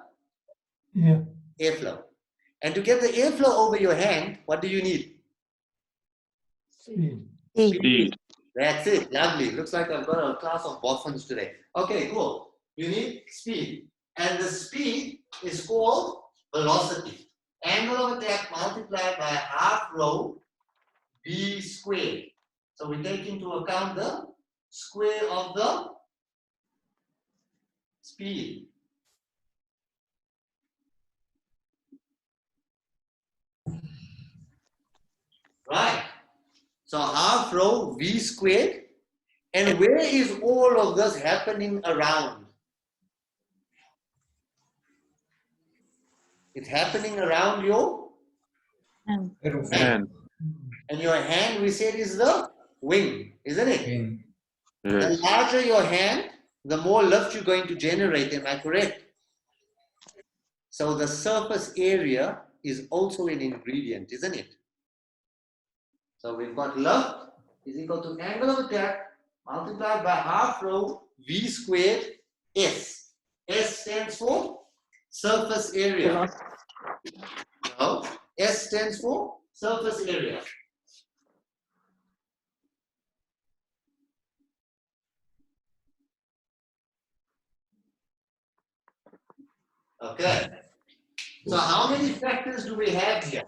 Yeah. airflow. And to get the airflow over your hand, what do you need? Speed. Speed. That's it. Lovely. Looks like I've got a class of boffins today. Okay, cool. You need speed. And the speed is called velocity. Angle of attack multiplied by half rho v squared. So we take into account the square of the speed. Right. So half rho v squared. And where is all of this happening around? It's happening around your Um, And and your hand, we said, is the wing, isn't it? The yes. larger your hand, the more lift you're going to generate. Am I correct? So the surface area is also an ingredient, isn't it? So we've got lift is equal to angle of attack multiplied by half rho v squared s. S stands for surface area. No, S stands for surface area. Okay. So how many factors do we have here?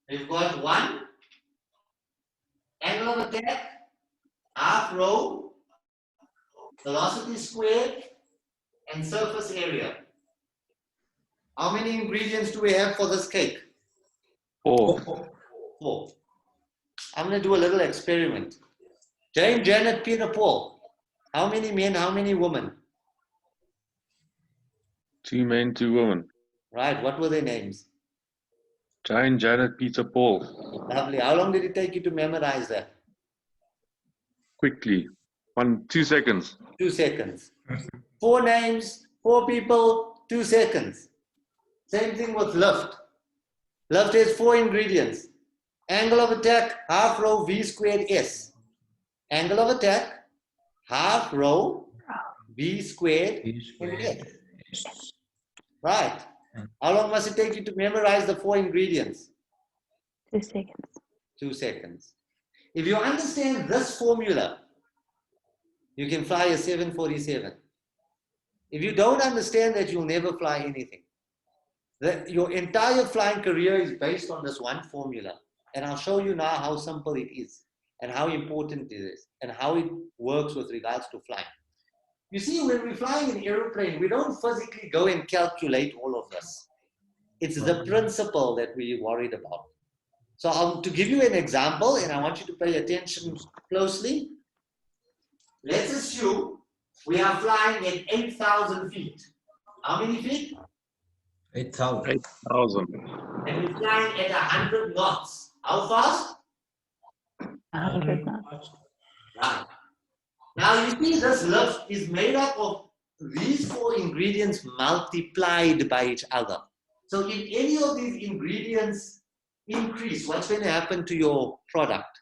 We've got one, angle of attack, half rho, velocity squared, and surface area. How many ingredients do we have for this cake? 4. 4. I'm going to do a little experiment. Jane, Janet, Peter, Paul. How many men, how many women? 2 men, 2 women. Right, what were their names? Jane, Janet, Peter, Paul. Lovely. How long did it take you to memorize that? Quickly. 2 seconds. 2 seconds. 4 names, 4 people, 2 seconds. Same thing with lift. Lift has 4 ingredients. Angle of attack, half rho v squared s. Angle of attack, half rho v squared s. Right. How long must it take you to memorize the 4 ingredients? 2 seconds. 2 seconds. If you understand this formula, you can fly a 747. If you don't understand that, you'll never fly anything. Your entire flying career is based on this one formula. And I'll show you now how simple it is and how important it is and how it works with regards to flying. You see, when we're flying an aeroplane, we don't physically go and calculate all of this. It's the principle that we're worried about. So to give you an example, and I want you to pay attention closely. Let's assume we are flying at 8,000 feet. How many feet? 8,000. 8,000. And we're flying at 100 knots. How fast? 100 knots. Right. Now you see this lift is made up of these 4 ingredients multiplied by each other. So if any of these ingredients increase, what's going to happen to your product?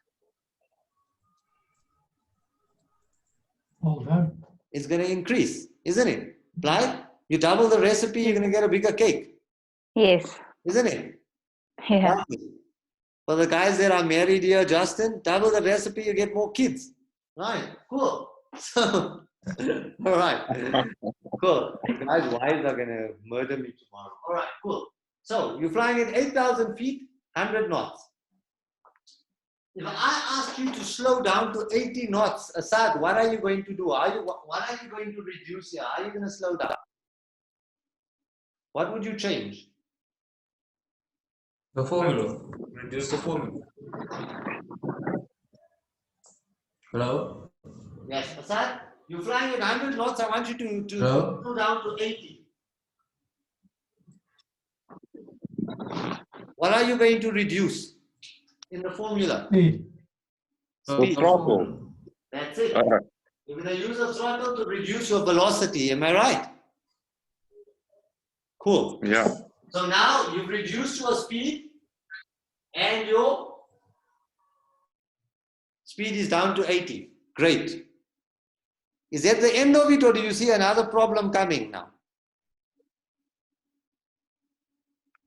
Hold on. It's going to increase, isn't it? Right? You double the recipe, you're going to get a bigger cake, Yes. isn't it? Yeah. Right. For the guys that are married here, Justin, double the recipe, you get more kids. Right, cool. So, all right, cool. The guys' wives are going to murder me tomorrow. All right, cool. So, you're flying at 8,000 feet, 100 knots. If I ask you to slow down to 80 knots, Asad, what are you going to do? What are you going to reduce here? Are you going to slow down? What would you change? The formula. Reduce the formula. Hello? Yes, Asad? You're flying at 100 knots. I want you to Hello? go down to 80. What are you going to reduce in the formula? Speed. Speed. Throttle. That's it. You're going to use a throttle to reduce your velocity. Am I right? Cool. Yeah. So now you've reduced your speed and your speed is down to 80. Great. Is that the end of it, or do you see another problem coming now?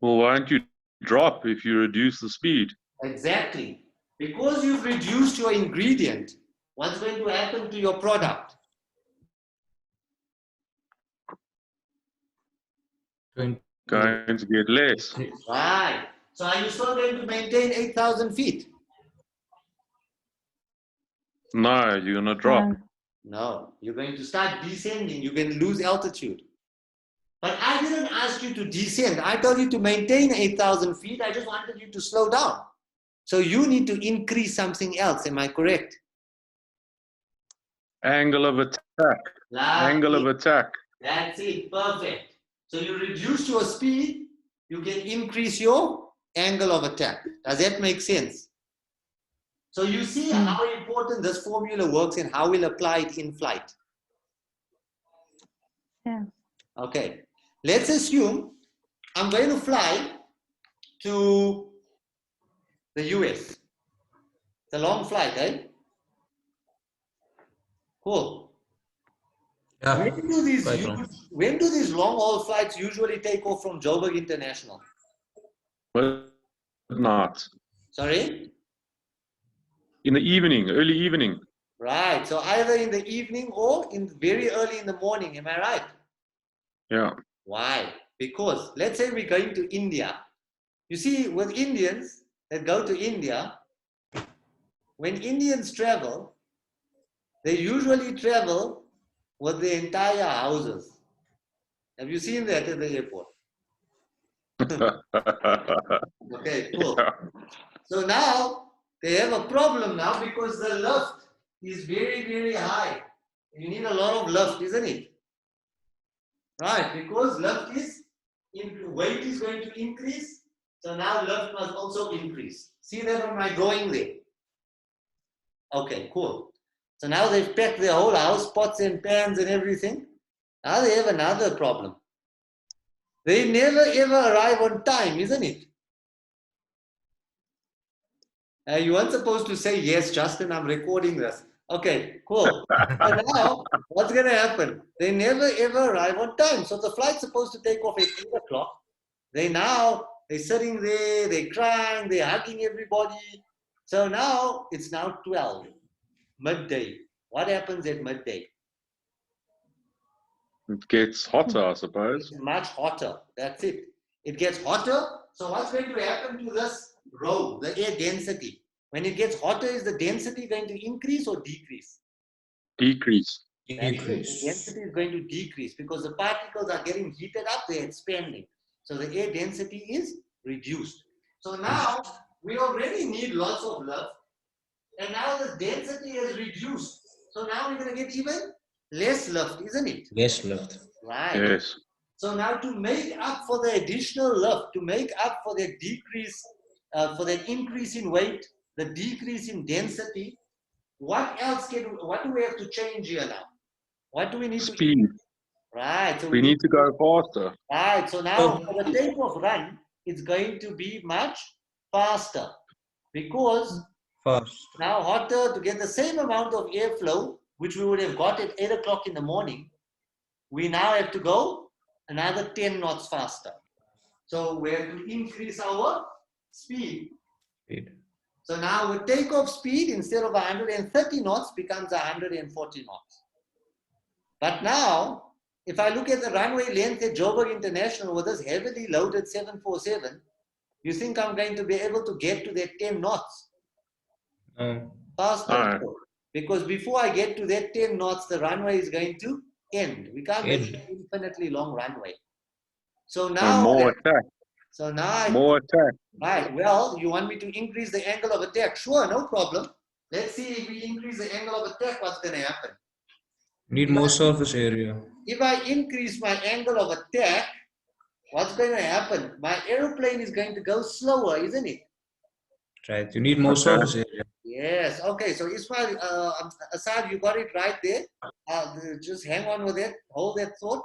Well, why don't you drop if you reduce the speed? Exactly. Because you've reduced your ingredient, what's going to happen to your product? Going to get less. Right. So are you still going to maintain 8,000 feet? No, you're going to drop. No, you're going to start descending. You're going to lose altitude. But I didn't ask you to descend. I told you to maintain 8,000 feet. I just wanted you to slow down. So you need to increase something else. Am I correct? Angle of attack. Angle of attack. That's it. Perfect. So you reduce your speed, you can increase your angle of attack. Does that make sense? So you see how important this formula works and how we'll apply it in flight. Yeah. Okay. Let's assume I'm going to fly to the US. It's a long flight, eh? Cool. Yeah. When do these long-haul flights usually take off from Joburg International? But not. Sorry? In the evening, early evening. Right. So either in the evening or in very early in the morning. Am I right? Yeah. Why? Because let's say we're going to India. You see, with Indians that go to India, when Indians travel, they usually travel with the entire houses. Have you seen that at the airport? Okay, cool. So now they have a problem now because the lift is very, very high. You need a lot of lift, isn't it? Right, because lift is, weight is going to increase. So now lift must also increase. See that on my drawing there? Okay, cool. So now they've packed their whole house, pots and pans and everything. Now they have another problem. They never ever arrive on time, isn't it? You weren't supposed to say, yes, Justin, I'm recording this. Okay, cool. So now, what's going to happen? They never ever arrive on time. So the flight's supposed to take off at 8 o'clock. They're sitting there, they're crying, they're hugging everybody. So now, it's now 12, midday. What happens at midday? It gets hotter, I suppose. It's much hotter. That's it. It gets hotter. So what's going to happen to this row, the air density? When it gets hotter, is the density going to increase or decrease? Decrease. Decrease. The density is going to decrease because the particles are getting heated up, they're expanding. So the air density is reduced. So now we already need lots of lift, and now the density is reduced. So now we're going to get even less lift, isn't it? Less lift. Right. Yes. So now to make up for the additional lift, to make up for that decrease, for that increase in weight, the decrease in density, what do we have to change here now? What do we need Speed. to increase? Right. So we need to go faster. Right. So now for the takeoff run, it's going to be much faster because now hotter to get the same amount of airflow, which we would have got at 8 o'clock in the morning, we now have to go another 10 knots faster. So we have to increase our speed. So now with takeoff speed, instead of 130 knots, becomes 140 knots. But now, if I look at the runway length at Joburg International with this heavily loaded 747, you think I'm going to be able to get to that 10 knots? Faster. No. Because before I get to that 10 knots, the runway is going to end. We can't make an infinitely long runway. So now... more attack. So now... More attack. Right. Well, you want me to increase the angle of attack? Sure, no problem. Let's see if we increase the angle of attack, what's going to happen. Need more surface area. If I increase my angle of attack, what's going to happen? My aeroplane is going to go slower, isn't it? Right. You need more surface area. Yes. Okay. So Ismail, Asad, you got it right there. Just hang on with it. Hold that thought.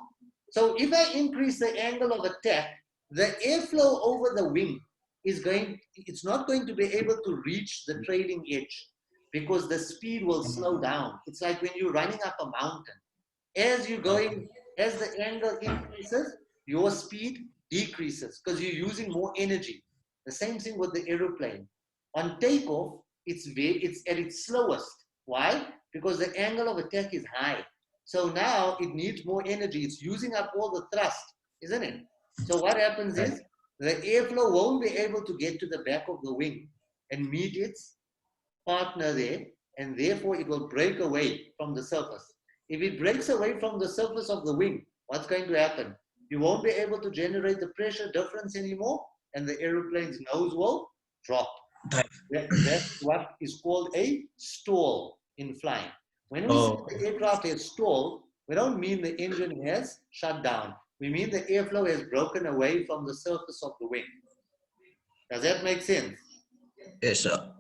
So if I increase the angle of attack, the airflow over the wing it's not going to be able to reach the trailing edge because the speed will slow down. It's like when you're running up a mountain. As the angle increases, your speed decreases because you're using more energy. The same thing with the aeroplane. On takeoff, it's at its slowest. Why? Because the angle of attack is high. So now it needs more energy. It's using up all the thrust, isn't it? So what happens is the airflow won't be able to get to the back of the wing and meet its partner there, and therefore it will break away from the surface. If it breaks away from the surface of the wing, what's going to happen? You won't be able to generate the pressure difference anymore, and the aeroplane's nose will drop. That's what is called a stall in flying. When we say the aircraft has stalled, we don't mean the engine has shut down. We mean the airflow has broken away from the surface of the wing. Does that make sense? Yes, sir.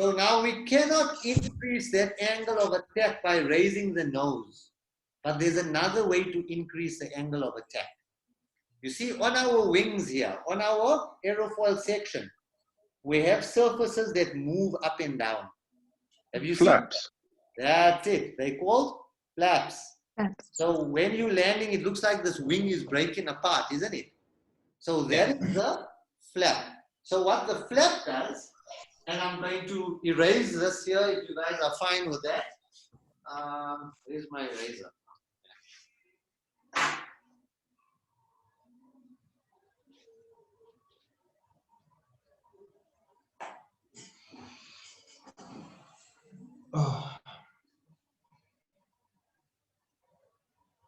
So now we cannot increase that angle of attack by raising the nose. But there's another way to increase the angle of attack. You see, on our wings here, on our aerofoil section, we have surfaces that move up and down. Have you Flaps. seen that? That's it. They're called flaps. So when you're landing, it looks like this wing is breaking apart, isn't it? So that is the flap. So what the flap does, and I'm going to erase this here if you guys are fine with that. Where's my eraser?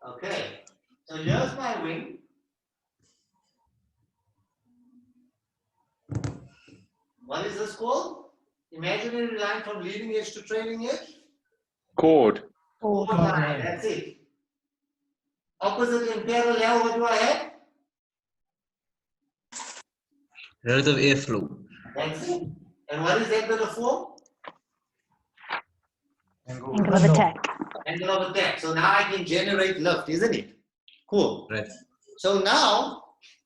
Okay, so here's my wing. What is this called? Imaginary line from leading edge to trailing edge? Chord. Chord line, that's it. Opposite and parallel, what do I have? Relative airflow. That's it. And what is that going to form? Angle of attack. Angle of attack. So now I can generate lift, isn't it? Cool. Right. So now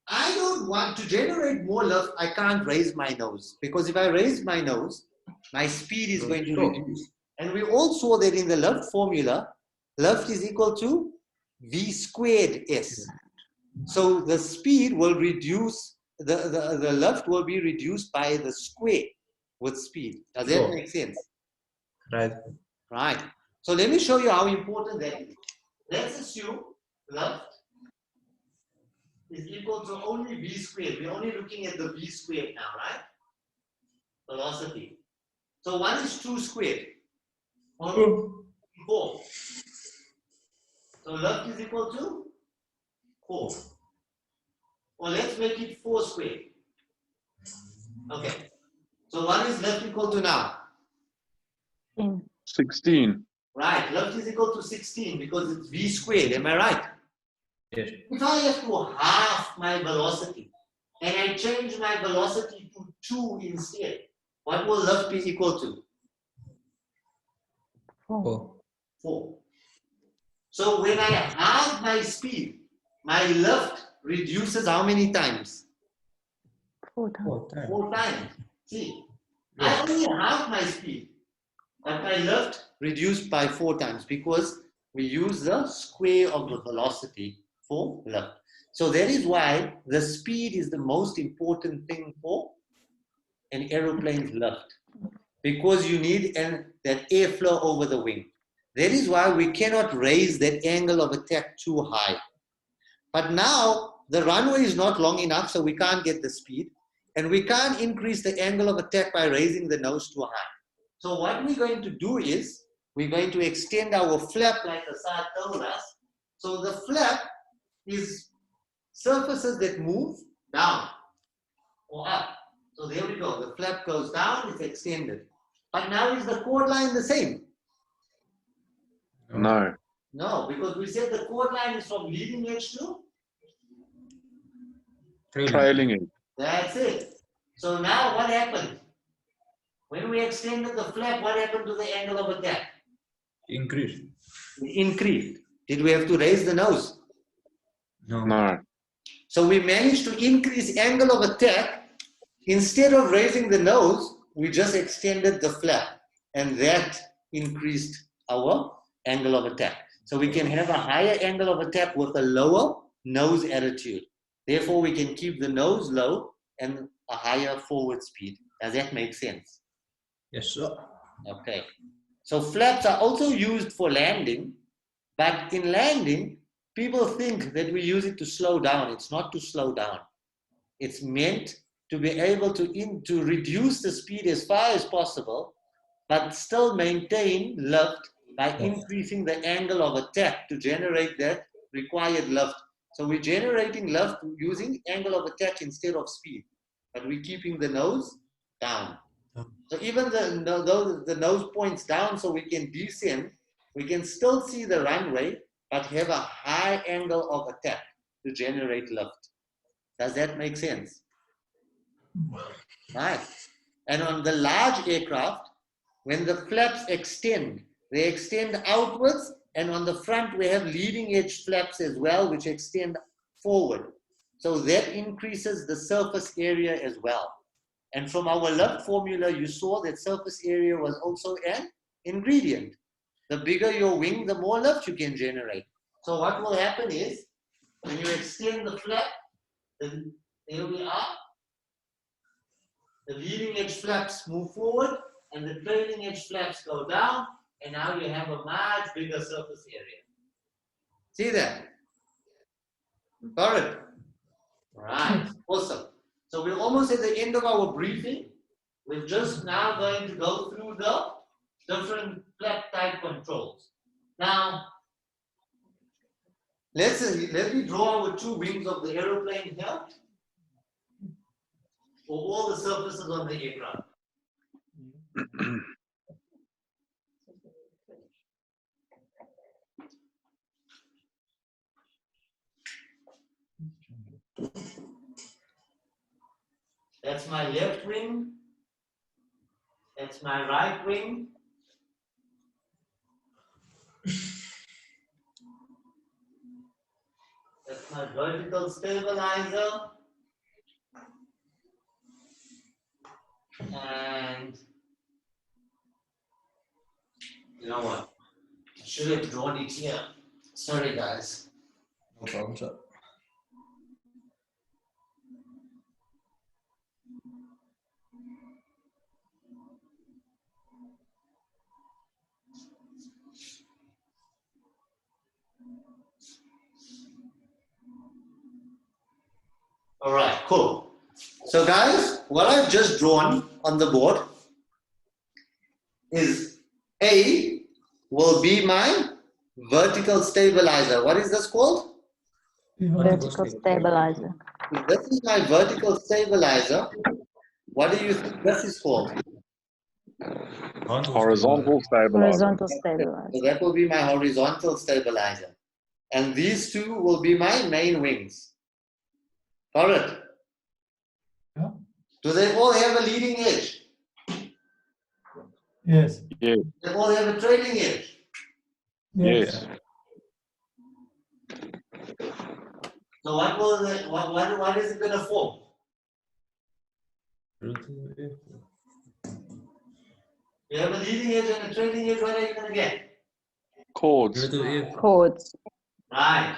I don't want to generate more lift. I can't raise my nose because if I raise my nose, my speed is going to reduce. And we all saw that in the lift formula, lift is equal to V squared S. So the speed will reduce, the lift will be reduced by the square with speed. Does that make sense? Right. Right. So let me show you how important that is. Let's assume lift is equal to only V squared. We're only looking at the V squared now, right? Velocity. So 1 is 2 squared. 4. So lift is equal to 4. Or let's make it 4 squared. Okay. So 1 is lift equal to now? 16. Right. Lift is equal to 16 because it's V squared. Am I right? Yes. If I have to half my velocity and I change my velocity to 2 instead, what will lift be equal to? 4. 4. So when I halve my speed, my lift reduces how many times? 4 times. 4 times. See, I only half my speed, but my lift reduced by 4 times because we use the square of the velocity for lift. So that is why the speed is the most important thing for an aeroplane's lift, because you need that airflow over the wing. That is why we cannot raise that angle of attack too high. But now the runway is not long enough, so we can't get the speed, and we can't increase the angle of attack by raising the nose too high. So what we're going to do is we're going to extend our flap like Asad told us. So the flap is surfaces that move down or up. So there we go. The flap goes down, it's extended. But now is the chord line the same? No. No, because we said the chord line is from leading edge to? Trailing edge. That's it. So now what happened? When we extended the flap, what happened to the angle of attack? Increased. It increased. Did we have to raise the nose? No. No. So we managed to increase angle of attack. Instead of raising the nose, we just extended the flap, and that increased our angle of attack. So we can have a higher angle of attack with a lower nose attitude. Therefore, we can keep the nose low and a higher forward speed. Does that make sense? Yes, sir. Okay. So flaps are also used for landing, but in landing, people think that we use it to slow down. It's not to slow down. It's meant to be able to reduce the speed as far as possible, but still maintain lift by increasing the angle of attack to generate that required lift. So we're generating lift using angle of attack instead of speed, but we're keeping the nose down. So even the nose points down so we can descend, we can still see the runway, but have a high angle of attack to generate lift. Does that make sense? Right. And on the large aircraft, when the flaps extend, they extend outwards, and on the front we have leading edge flaps as well, which extend forward. So that increases the surface area as well. And from our lift formula, you saw that surface area was also an ingredient. The bigger your wing, the more lift you can generate. So what will happen is, when you extend the flap, then there we are. The leading edge flaps move forward and the trailing edge flaps go down, and now you have a much bigger surface area. See that? Got it? Right, awesome. So we're almost at the end of our briefing. We're just now going to go through the different flap type controls. Now, let me draw our two wings of the aeroplane here for all the surfaces on the aircraft. That's my left wing. That's my right wing. That's my vertical stabilizer. And you know what? I should have drawn it here. Sorry, guys. No problem, sir. All right, cool. So guys, what I've just drawn on the board is A will be my vertical stabilizer. What is this called? Vertical stabilizer. If this is my vertical stabilizer, what do you think this is called? Horizontal stabilizer. Horizontal stabilizer. So that will be my horizontal stabilizer. And these two will be my main wings. Got it? Yeah. Do they all have a leading edge? Yes. Yes. They all have a trailing edge? Yes. So what is it going to form? You have a leading edge and a trailing edge, what are you going to get? Chords. Chords. Right.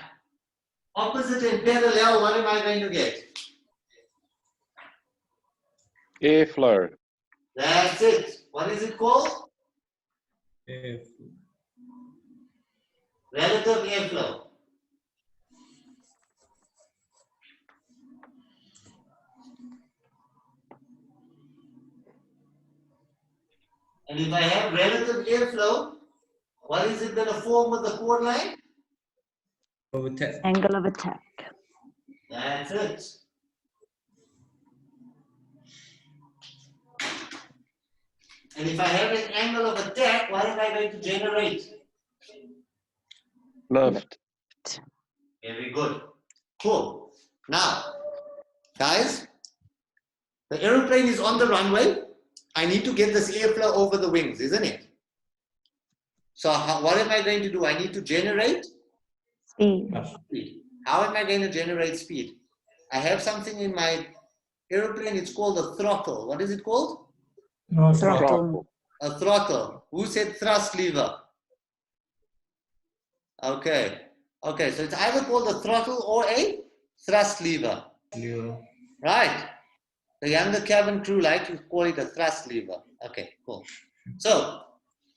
Opposite and parallel, what am I going to get? Airflow. That's it. What is it called? Relative airflow. And if I have relative airflow, what is it going to form with the chord line? Angle of attack. That's it. And if I have an angle of attack, what am I going to generate? Left. Very good. Cool. Now, guys, the aeroplane is on the runway. I need to get this airflow over the wings, isn't it? So what am I going to do? I need to generate speed. How am I going to generate speed? I have something in my aeroplane. It's called a throttle. What is it called? Throttle. A throttle. Who said thrust lever? Okay. Okay, so it's either called a throttle or a thrust lever. Right. The younger cabin crew like to call it a thrust lever. Okay, cool. So,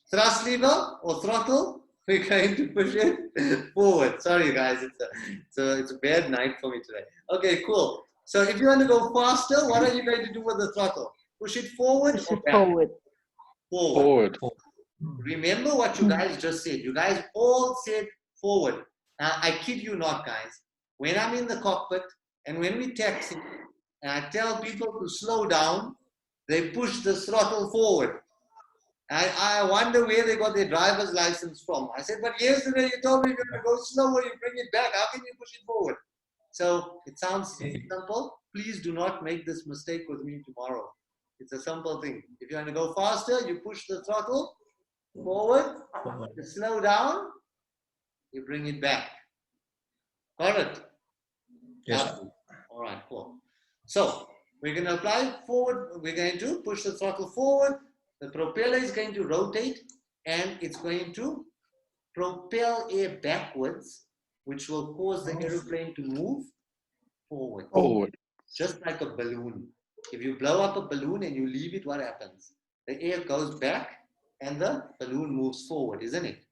thrust lever or throttle, we're going to push it forward. Sorry guys, it's a bad night for me today. Okay, cool. So if you want to go faster, what are you going to do with the throttle? Push it forward or back? Forward. Remember what you guys just said. You guys all said forward. Now, I kid you not, guys. When I'm in the cockpit and when we taxi, and I tell people to slow down, they push the throttle forward. I wonder where they got their driver's license from. I said, but yesterday you told me you're going to go slower, you bring it back. How can you push it forward? So it sounds simple. Please do not make this mistake with me tomorrow. It's a simple thing. If you want to go faster, you push the throttle forward. You slow down, you bring it back. Got it? Yes. All right, cool. So we're going to apply forward. We're going to push the throttle forward. The propeller is going to rotate and it's going to propel air backwards, which will cause the aeroplane to move forward. Just like a balloon. If you blow up a balloon and you leave it, what happens? The air goes back and the balloon moves forward, isn't it?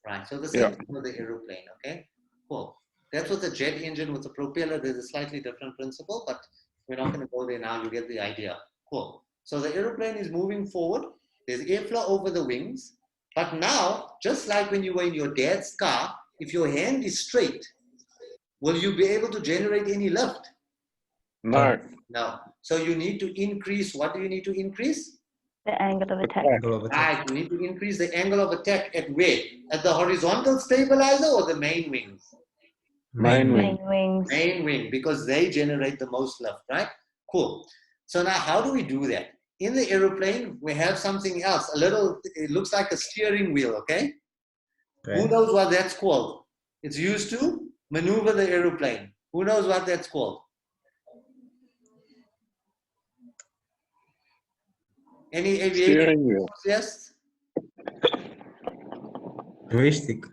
Right. So the same thing with the aeroplane. Okay. Cool. That's what the jet engine with the propeller. There's a slightly different principle, but we're not going to go there now. You get the idea. Cool. So the aeroplane is moving forward. There's airflow over the wings. But now, just like when you were in your dad's car, if your hand is straight, will you be able to generate any lift? No. No. So you need to increase. What do you need to increase? The angle of attack. Right. You need to increase the angle of attack at where? At the horizontal stabilizer or the main wings? Main wing. Wings. Main wing, because they generate the most lift, right? Cool. So now how do we do that? In the aeroplane, we have something else. It looks like a steering wheel, okay? Who knows what that's called? It's used to maneuver the aeroplane. Who knows what that's called? Any aviation? Steering wheel. Yes? Joystick.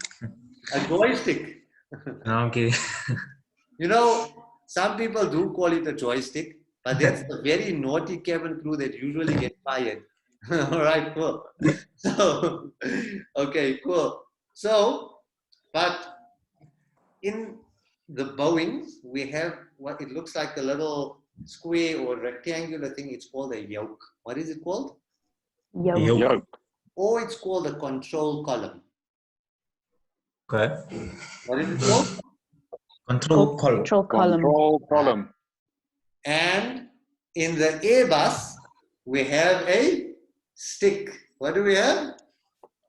A joystick. No, I'm kidding. You know, some people do call it a joystick, but that's the very naughty cabin crew that usually get fired. All right, cool. So, okay, cool. So, but in the Boeings, we have what it looks like a little square or rectangular thing. It's called a yoke. What is it called? Yoke. Or it's called a control column. Okay. What is it called? Control column. Control column. And in the Airbus, we have a stick. What do we have?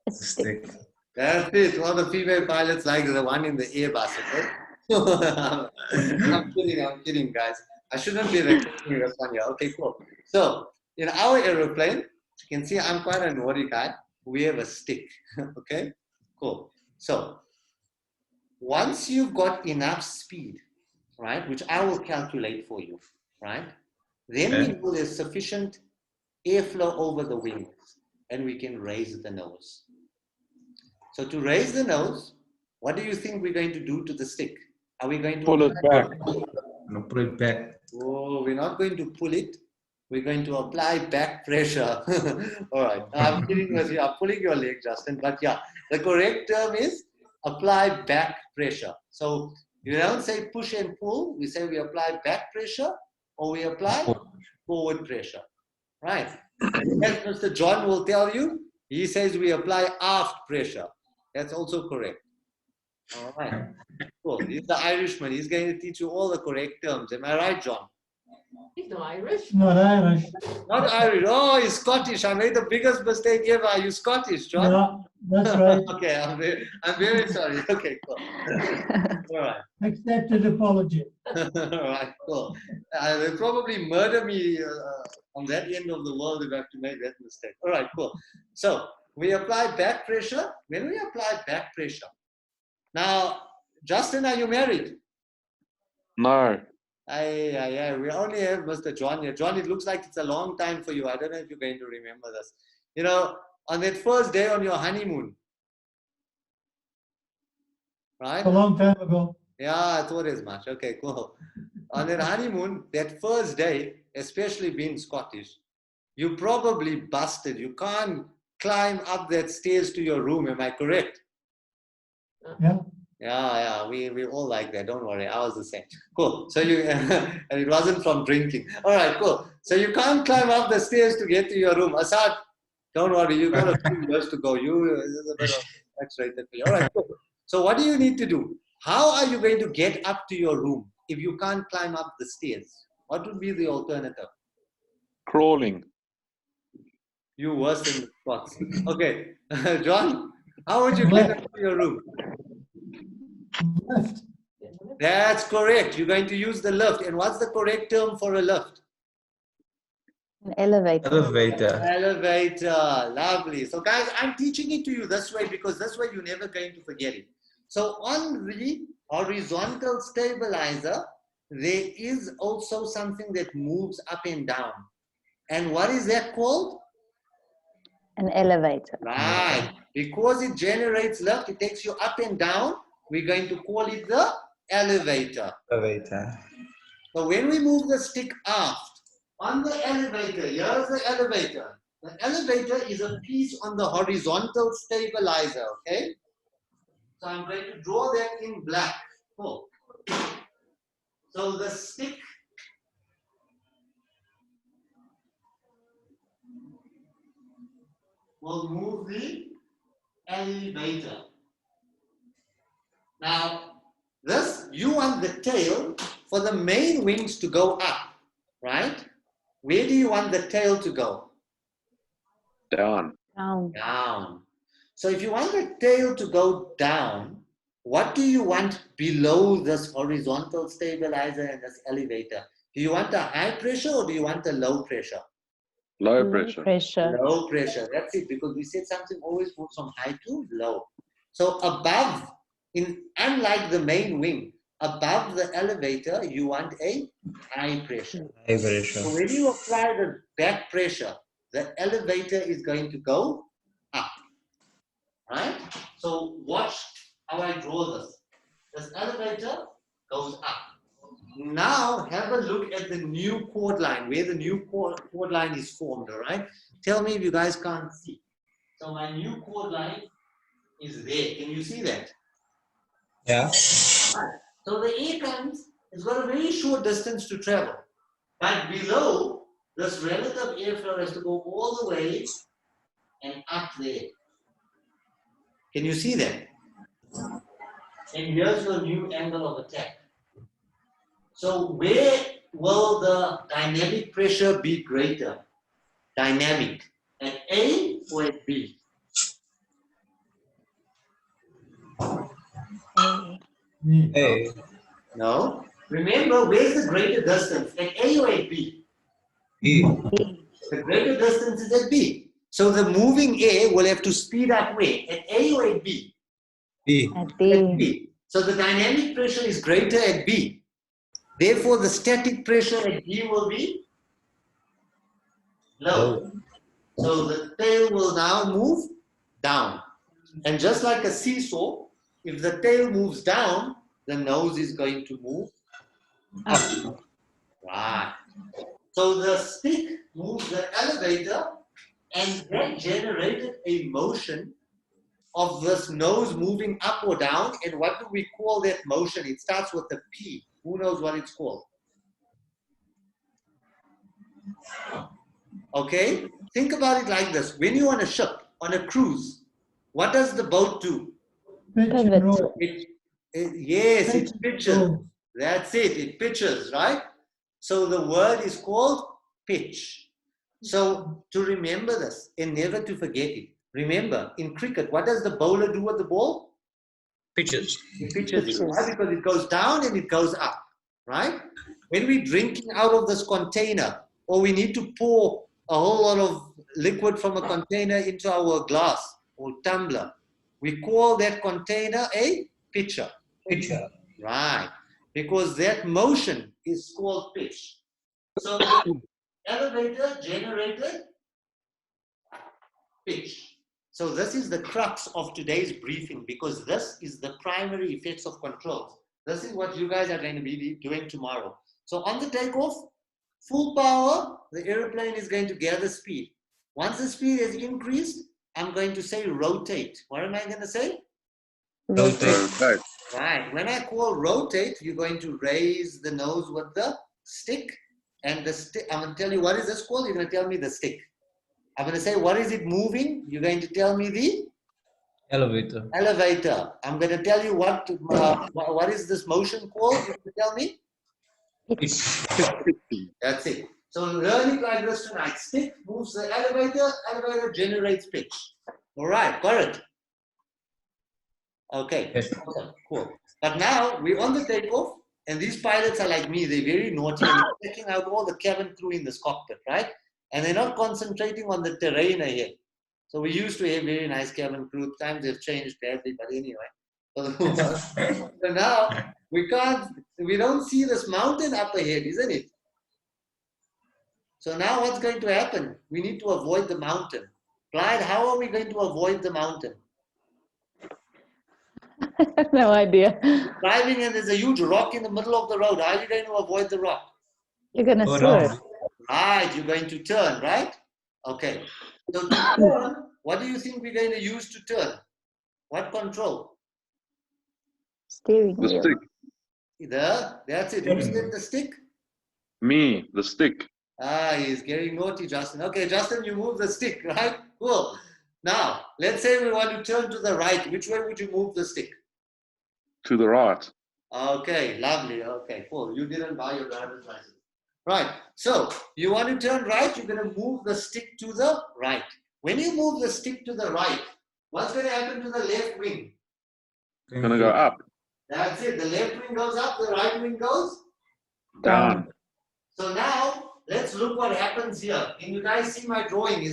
A stick. That's it. All the female pilots like the one in the Airbus, okay? I'm kidding, guys. I shouldn't be recording this one here. Okay, cool. So, in our aeroplane, you can see I'm quite a naughty guy. We have a stick, okay? Cool. So, once you've got enough speed, right, which I will calculate for you, right, then we know there's sufficient airflow over the wings and we can raise the nose. So to raise the nose, what do you think we're going to do to the stick? Are we going to pull it back? No, pull it back. Oh, we're not going to pull it. We're going to apply back pressure. All right. I'm kidding with you. I'm pulling your leg, Justin. But yeah, the correct term is apply back pressure. So you don't say push and pull. We say we apply back pressure or we apply forward pressure. Right. And as Mr. John will tell you, he says we apply aft pressure. That's also correct. All right. Cool. He's the Irishman. He's going to teach you all the correct terms. Am I right, John? He's not Irish. Not Irish. Not Irish. Oh, he's Scottish. I made the biggest mistake ever. Are you Scottish, John? That's right. Okay, I'm very sorry. Okay, cool. All right. Accepted apology. All right, cool. They'll probably murder me on that end of the world if I have to make that mistake. All right, cool. So we apply back pressure. When we apply back pressure, now, Justin, are you married? No. We only have Mr. John here. John, it looks like it's a long time for you. I don't know if you're going to remember this. You know, on that first day on your honeymoon, right? A long time ago. Yeah, I thought as much. Okay, cool. On that honeymoon, that first day, especially being Scottish, you probably busted. You can't climb up that stairs to your room. Am I correct? Yeah. Yeah, we all like that. Don't worry, I was the same. Cool. So you, and it wasn't from drinking. All right, cool. So you can't climb up the stairs to get to your room. Asad, don't worry, you got a few years to go. This is a bit of X-rated for you. All right, cool. So what do you need to do? How are you going to get up to your room if you can't climb up the stairs? What would be the alternative? Crawling. You worse than the Scots. Okay, John, how would you get up to your room? Lift. That's correct. You're going to use the lift. And what's the correct term for a lift? An elevator. Elevator. Elevator. Lovely. So guys, I'm teaching it to you this way because this way you're never going to forget it. So on the horizontal stabilizer, there is also something that moves up and down. And what is that called? An elevator. Right. Because it generates lift, it takes you up and down. We're going to call it the elevator. Elevator. So when we move the stick aft, on the elevator, here's the elevator. The elevator is a piece on the horizontal stabilizer, okay? So I'm going to draw that in black. Cool. So the stick will move the elevator. Now, this, you want the tail for the main wings to go up, right? Where do you want the tail to go? Down. Down. Down. So if you want the tail to go down, what do you want below this horizontal stabilizer and this elevator? Do you want a high pressure or do you want a low pressure? Low pressure. Low pressure. That's it, because we said something always moves from high to low. So above, unlike the main wing, above the elevator, you want a high pressure. High pressure. So when you apply the back pressure, the elevator is going to go up. Right? So watch how I draw this. This elevator goes up. Now have a look at the new chord line, where the new chord line is formed, all right? Tell me if you guys can't see. So my new chord line is there. Can you see that? Yeah. Right. So the air comes, it's got a very short distance to travel. But below, this relative airflow has to go all the way and up there. Can you see that? And here's your new angle of attack. So where will the dynamic pressure be greater? Dynamic. At A or at B? A. No. Remember, where's the greater distance? At A or at B? B. The greater distance is at B. So the moving air will have to speed up where? At A or at B? B. At B. At B. So the dynamic pressure is greater at B. Therefore, the static pressure at B will be low. So the tail will now move down. And just like a seesaw, if the tail moves down, the nose is going to move up. Right. So the stick moves the elevator and then generated a motion of this nose moving up or down. And what do we call that motion? It starts with a P. Who knows what it's called? Okay? Think about it like this. When you're on a ship, on a cruise, what does the boat do? Pitch and roll. Yes, it pitches. roll. That's it. It pitches, right? So the word is called pitch. So to remember this and never to forget it, Remember, in cricket, what does the bowler do with the ball? Pitches. He pitches it. Why? Because it goes down and it goes up, right? When we're drinking out of this container, or we need to pour a whole lot of liquid from a container into our glass or tumbler, we call that container a pitcher. Pitcher. Right. Because that motion is called pitch. So the elevator generated pitch. So this is the crux of today's briefing, because this is the primary effects of controls. This is what you guys are going to be doing tomorrow. So on the takeoff, full power, the airplane is going to gather speed. Once the speed is increased, I'm going to say rotate. What am I going to say? Rotate. Right. When I call rotate, you're going to raise the nose with the stick. And the stick, I'm going to tell you what is this called. You're going to tell me the stick. I'm going to say, what is it moving? You're going to tell me the Elevator. elevator. I'm going to tell you what is this motion called? You can tell me. That's it. So learn it like this tonight. Stick moves the elevator. Elevator generates pitch. All right. Got it. Okay. Yes. Awesome. Cool. But now we're on the takeoff, and these pilots are like me. They're very naughty and they're checking out all the cabin crew in this cockpit, right? And they're not concentrating on the terrain ahead. So we used to have very nice cabin crew. Times have changed badly, but anyway. So now we don't see this mountain up ahead, isn't it? So now what's going to happen? We need to avoid the mountain. Blyde, how are we going to avoid the mountain? I have no idea. Driving and there's a huge rock in the middle of the road. How are you going to avoid the rock? You're going to Go swerve. around. Right, you're going to turn, right? Okay. So to turn, what do you think we're going to use to turn? What control? Steering The wheel. stick. That's it. Who said the stick? Me, the stick. Ah, he's getting naughty, Justin. Okay, Justin, you move the stick, right? Cool. Now, let's say we want to turn to the right. Which way would you move the stick? To the right. Okay, lovely. Okay, cool. You didn't buy your driver's license. Right. So, you want to turn right, you're going to move the stick to the right. When you move the stick to the right, what's going to happen to the left wing? Gonna go up. That's it. The left wing goes up, the right wing goes Down. So now, let's look what happens here. Can you guys see my drawing?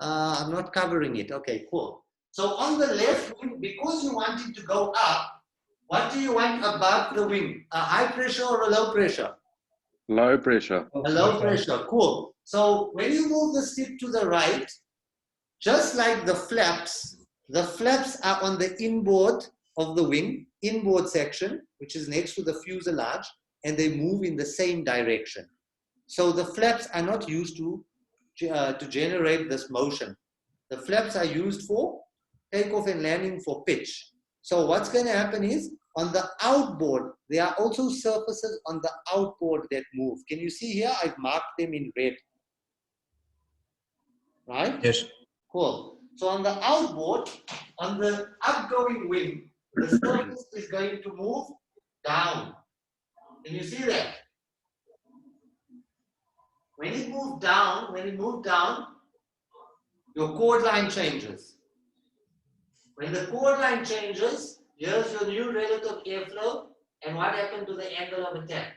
I'm not covering it. Okay, cool. So on the left wing, because you want it to go up, what do you want above the wing? A high pressure or a low pressure? Low pressure. A low pressure, cool. So when you move the stick to the right, just like the flaps are on the inboard of the wing, inboard section, which is next to the fuselage, and they move in the same direction. So the flaps are not used to generate this motion. The flaps are used for takeoff and landing for pitch. So what's going to happen is, on the outboard, there are also surfaces on the outboard that move. Can you see here? I've marked them in red. Right? Yes. Cool. So on the outboard, on the outgoing wing, the surface is going to move down. Can you see that? When it moves down, your chord line changes. When the chord line changes, here's your new relative airflow, and what happened to the angle of attack?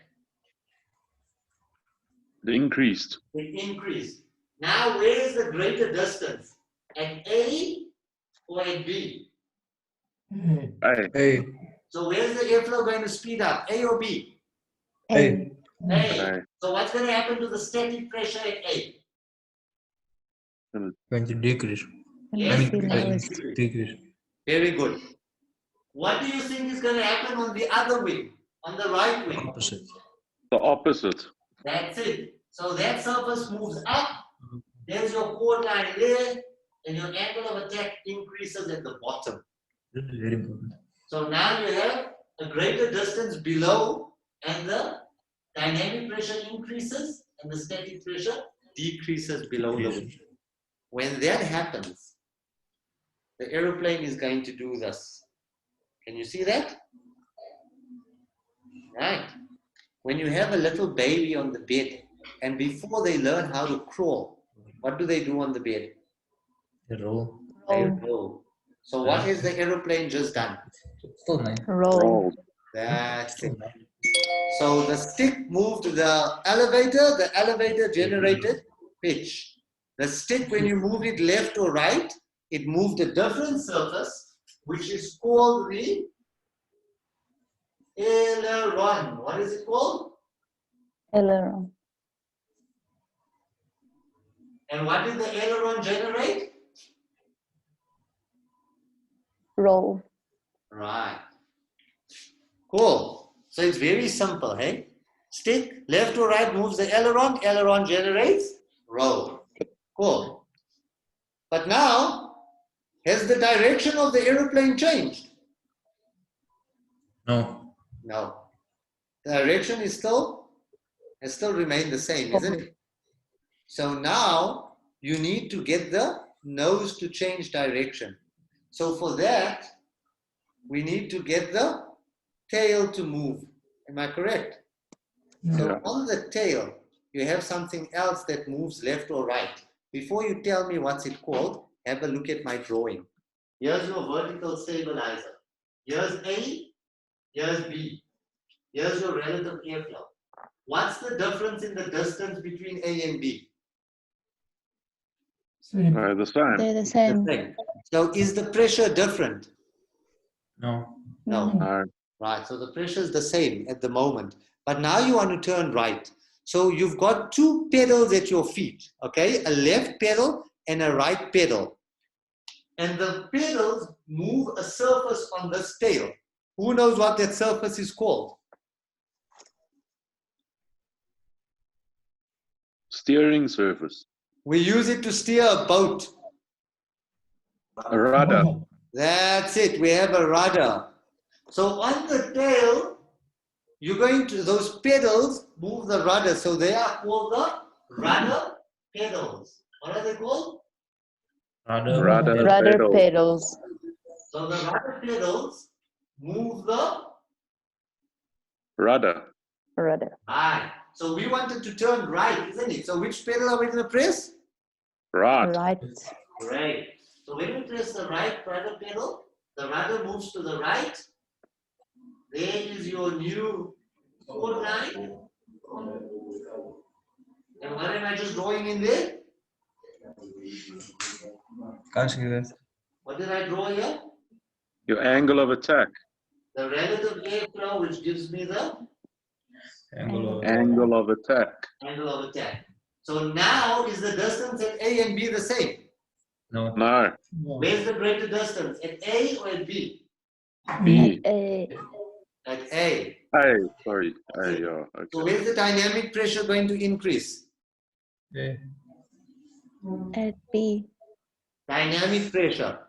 The increased. It increased. Now, where is the greater distance? At A or at B? A. Hey. So where's the airflow going to speed up? A or B? Hey. A. A. So what's going to happen to the static pressure at A? Going to decrease. Yes, Decrease. very good. What do you think is going to happen on the other wing, on the right wing? Opposite. The opposite. That's it. So that surface moves up. There's your chord line there, and your angle of attack increases at the bottom. This is very important. So now you have a greater distance below, and the dynamic pressure increases, and the static pressure decreases below the wing. When that happens, the aeroplane is going to do this. Can you see that? Right. When you have a little baby on the bed, and before they learn how to crawl, what do they do on the bed? The roll. Roll. So what has the aeroplane just done? Still 9. Roll. That's it. So the stick moved the elevator generated pitch. The stick, when you move it left or right, it moved a different surface, which is called the aileron. What is it called? Aileron. And what did the aileron generate? Roll. Right. Cool. So it's very simple, hey? Stick, left or right moves the aileron generates roll. Cool. But now, has the direction of the aeroplane changed? No. No. The direction is has still remained the same, isn't it? So now you need to get the nose to change direction. So for that, we need to get the tail to move. Am I correct? So on the tail, you have something else that moves left or right. Before you tell me what's it called, have a look at my drawing. Here's your vertical stabilizer. Here's A, here's B. Here's your relative airflow. What's the difference in the distance between A and B? Same. The same. They're the same. So is the pressure different? No. No. No. Right, so the pressure is the same at the moment. But now you want to turn right. So you've got two pedals at your feet, okay? A left pedal and a right pedal. And the pedals move a surface on this tail. Who knows what that surface is called? Steering surface. We use it to steer a boat. A rudder. That's it, we have a rudder. So on the tail, you're going to, those pedals move the rudder. So they are called the rudder pedals. What are they called? Rudder pedals. So the rudder pedals move the Rudder. Rudder. right. So we wanted to turn right, isn't it? So which pedal are we going to press? Right. Right. Right. So when we press the right rudder pedal, the rudder moves to the right. There is your new code line. And what am I just drawing in there? Can't see that. What did I draw here? Your angle of attack. The relative airflow, which gives me the Angle of attack. angle of attack. So now is the distance at A and B the same? No. No. Where's the greater distance? At A or at B? B. At A. A. Sorry. A. Yeah. So Okay. where's the dynamic pressure going to increase? Yeah. At B. Dynamic pressure.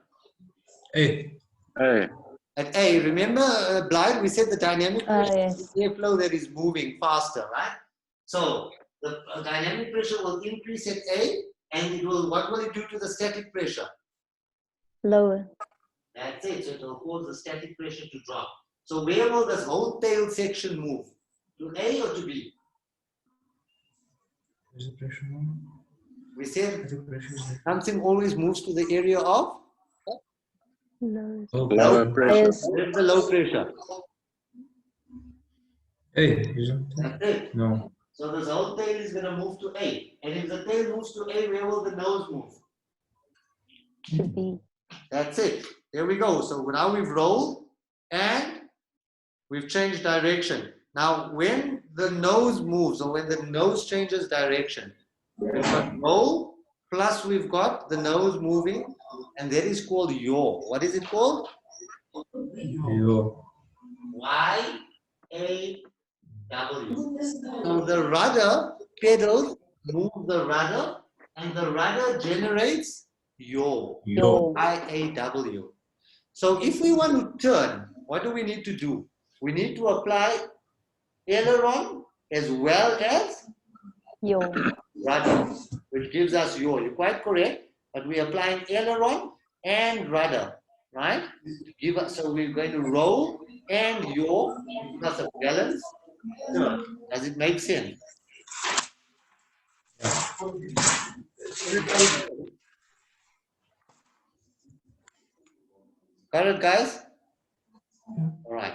Hey. A. At A, remember Blyde, we said the dynamic pressure Yes. is the airflow that is moving faster, right? So the dynamic pressure will increase at A, and it will, what will it do to the static pressure? Lower. That's it, so it will cause the static pressure to drop. So where will this whole tail section move? To A or to B? Is the pressure? We said The pressure is there. something always moves to the area of Lower. Lower pressure. Highest. where's the low pressure. Hey, isn't That's it. No. So this whole tail is going to move to A. And if the tail moves to A, where will the nose move? To B. That's it. There we go. So now we've rolled and we've changed direction. Now, when the nose moves or when the nose changes direction, we've got roll plus we've got the nose moving, and that is called yaw. What is it called? Yo. Y-A-W. So the rudder pedals move the rudder, and the rudder generates yaw. Yo. I-A-W. So if we want to turn, what do we need to do? We need to apply aileron as well as Yo. rudder, which gives us yaw. You're quite correct, but we're applying aileron and rudder, right? Give us, so we're going to roll and yaw, plus a balance turn. Does it make sense? Got it, guys? All right.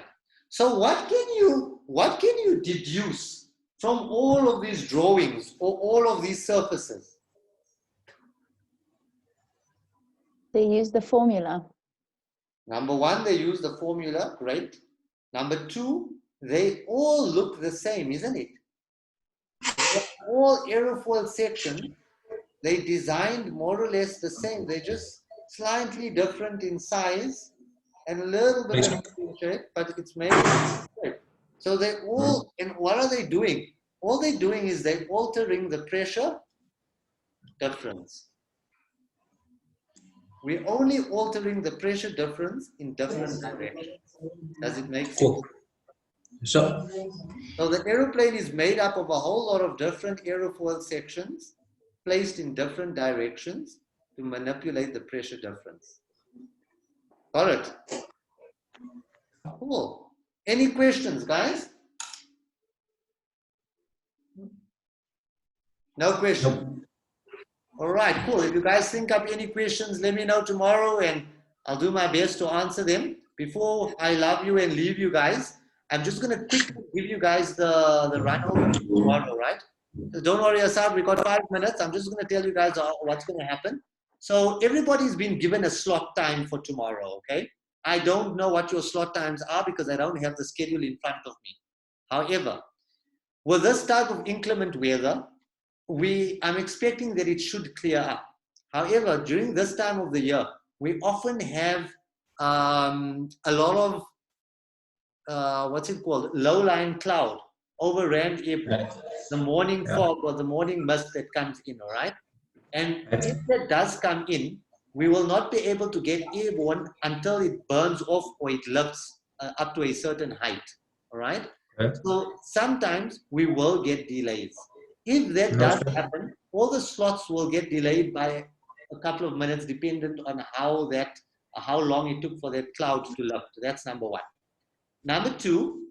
So what can you deduce from all of these drawings or all of these surfaces? They use the formula. Number one, they use the formula. Great. Number two, they all look the same, isn't it? All aerofoil sections, they designed more or less the same. They're just slightly different in size and a little bit different in shape, but it's made of shape. So they all, and what are they doing? All they're doing is they're altering the pressure difference. We're only altering the pressure difference in different directions. Does it make sense? Cool. So, So the aeroplane is made up of a whole lot of different aerofoil sections placed in different directions to manipulate the pressure difference. Got it? Cool. Any questions, guys? No questions. All right, cool. If you guys think up any questions, let me know tomorrow and I'll do my best to answer them. Before I love you and leave you guys, I'm just going to quickly give you guys the run over tomorrow, right? So don't worry, Asad, we've got 5 minutes. I'm just going to tell you guys what's going to happen. So everybody's been given a slot time for tomorrow, okay? I don't know what your slot times are because I don't have the schedule in front of me. However, with this type of inclement weather, I'm expecting that it should clear up. However, during this time of the year, we often have a lot of what's it called, low-lying cloud over Rand Airport, the morning fog or the morning mist that comes in, all right? And if that does come in, we will not be able to get airborne until it burns off or it lifts up to a certain height, all right? So sometimes we will get delays. If that does happen, all the slots will get delayed by a couple of minutes dependent on how long it took for that cloud to lift. That's number one. Number two,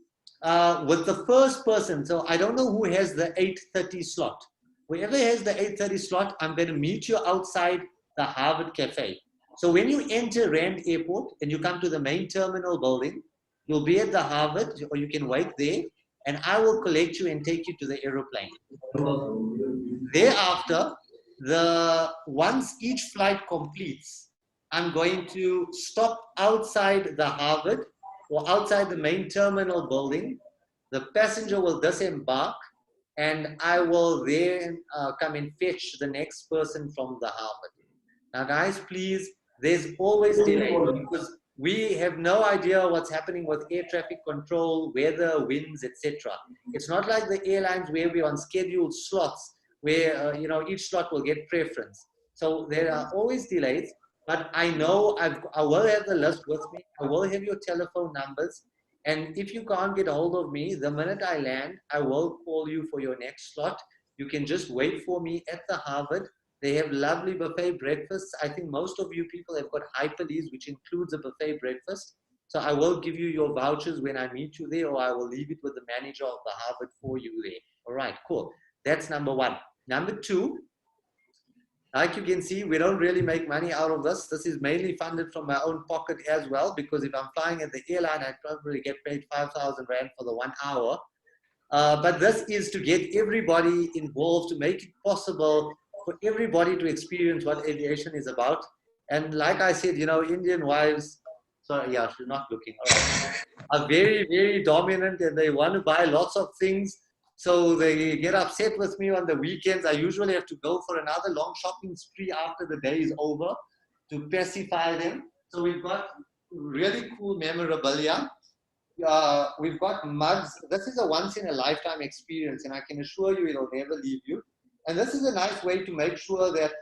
with the first person, so I don't know who has the 8:30 slot. Whoever has the 8:30 slot, I'm going to meet you outside the Harvard Cafe. So when you enter Rand Airport and you come to the main terminal building, you'll be at the Harvard, or you can wait there, and I will collect you and take you to the aeroplane. Thereafter, once each flight completes, I'm going to stop outside the Harvard or outside the main terminal building. The passenger will disembark and I will then come and fetch the next person from the Harvard. Now guys, please, there's always delay because we have no idea what's happening with air traffic control, weather, winds, etc. It's not like the airlines where we're on scheduled slots where each slot will get preference. So there are always delays, but I know I will have the list with me. I will have your telephone numbers. And if you can't get a hold of me, the minute I land, I will call you for your next slot. You can just wait for me at the Harvard. They have lovely buffet breakfasts. I think most of you people have got Hyperlease, which includes a buffet breakfast. So I will give you your vouchers when I meet you there, or I will leave it with the manager of the Harvard for you there. All right, cool. That's number one. Number two, like you can see, we don't really make money out of this. This is mainly funded from my own pocket as well, because if I'm flying at the airline, I probably get paid 5,000 Rand for the 1 hour. But this is to get everybody involved, to make it possible for everybody to experience what aviation is about. And like I said, Indian wives, sorry, yeah, she's not looking, all right, are very, very dominant and they want to buy lots of things. So they get upset with me on the weekends. I usually have to go for another long shopping spree after the day is over to pacify them. So we've got really cool memorabilia. We've got mugs. This is a once in a lifetime experience and I can assure you it'll never leave you. And this is a nice way to make sure that,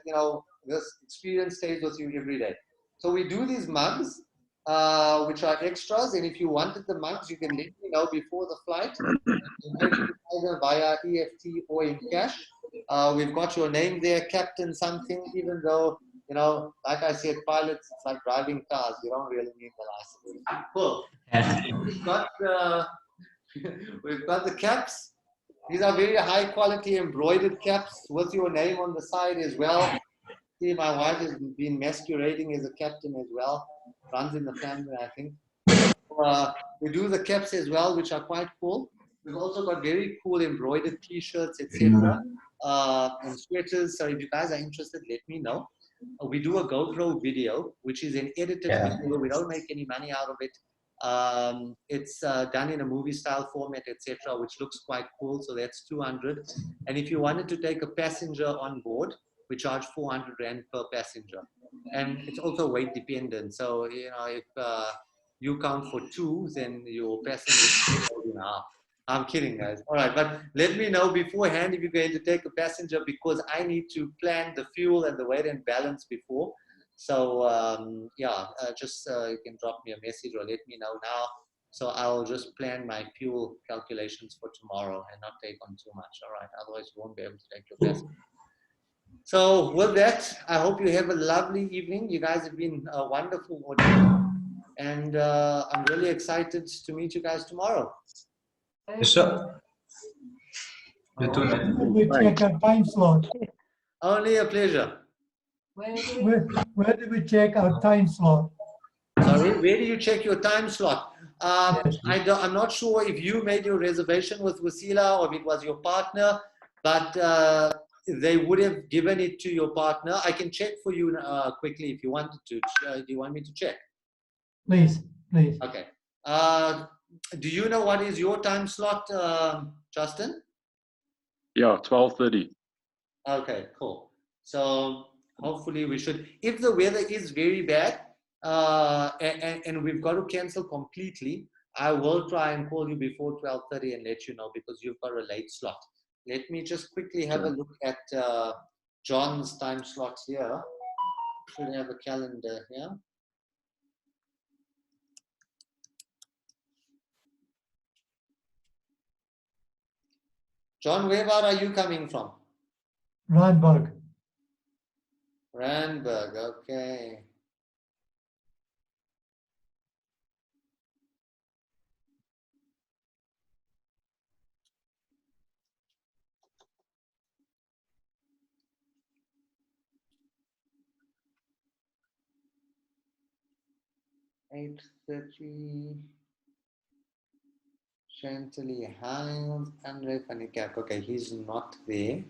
this experience stays with you every day. So we do these mugs, which are extras. And if you wanted the mugs, you can let me know before the flight. Either via EFT or in cash. We've got your name there, Captain something, even though, like I said, pilots, it's like driving cars. You don't really need the license. Cool. We've got the caps. These are very high quality embroidered caps with your name on the side as well. See, my wife has been masquerading as a captain as well. Runs in the family, I think. We do the caps as well, which are quite cool. We've also got very cool embroidered T-shirts, etc., and sweaters. So if you guys are interested, let me know. We do a GoPro video, which is an edited video. We don't make any money out of it. It's done in a movie style format, etc., which looks quite cool. So that's 200. And if you wanted to take a passenger on board, we charge 400 Rand per passenger. And it's also weight dependent. So, you know, if you count for two, then your passenger is half. I'm kidding, guys. All right, but let me know beforehand if you're going to take a passenger, because I need to plan the fuel and the weight and balance before. So yeah, just you can drop me a message or let me know now. So I'll just plan my fuel calculations for tomorrow and not take on too much. All right, otherwise you won't be able to take your passenger. So with that, I hope you have a lovely evening. You guys have been a wonderful audience. And I'm really excited to meet you guys tomorrow. Yes, sir. You too, man. We check our time slot. Only a pleasure. Where do we check our time slot? Sorry, where do you check your time slot? Yes. I'm not sure if you made your reservation with Wasila or if it was your partner, but they would have given it to your partner. I can check for you quickly if you wanted to. Do you want me to check? Please, please. Okay. Do you know what is your time slot, Justin? Yeah, 12:30. Okay, cool. So hopefully we should, if the weather is very bad and we've got to cancel completely, I will try and call you before 12:30 and let you know, because you've got a late slot. Let me just quickly have a look at John's time slot here. Should have a calendar here. John, where about are you coming from? Randburg. Randburg, okay. $8:30. Chantilly Hiles, Andre van der Kerk. Okay, he's not there.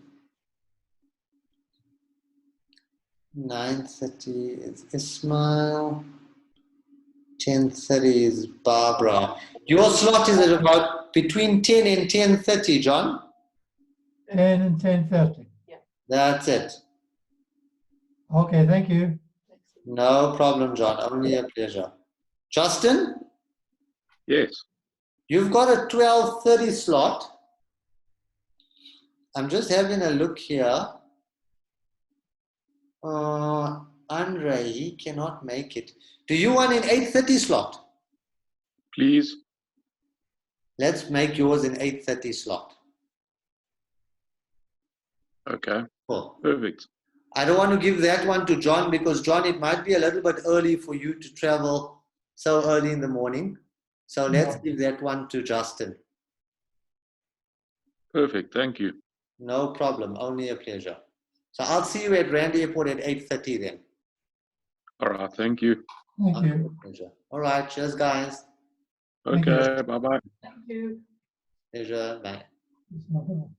9:30 is Ismail. 10:30 is Barbara. Your slot is at about between 10 and 10:30, John? 10 and 10:30. That's it. Okay, thank you. No problem, John. Only a pleasure. Justin, Yes. you've got a 12:30 slot. I'm just having a look here. Andre, he cannot make it. Do you want an 8:30 slot? Please. Let's make yours an 8:30 slot. Okay. Cool. Perfect. I don't want to give that one to John because, John, it might be a little bit early for you to travel so early in the morning. So let's give that one to Justin. Perfect. Thank you. No problem. Only a pleasure. So I'll see you at Rand Airport at 8:30 then. All right. Thank you. Thank Only you. a pleasure. All right. Cheers, guys. Thank you. Okay. Bye-bye. Thank you. Pleasure. Bye. It's not bad.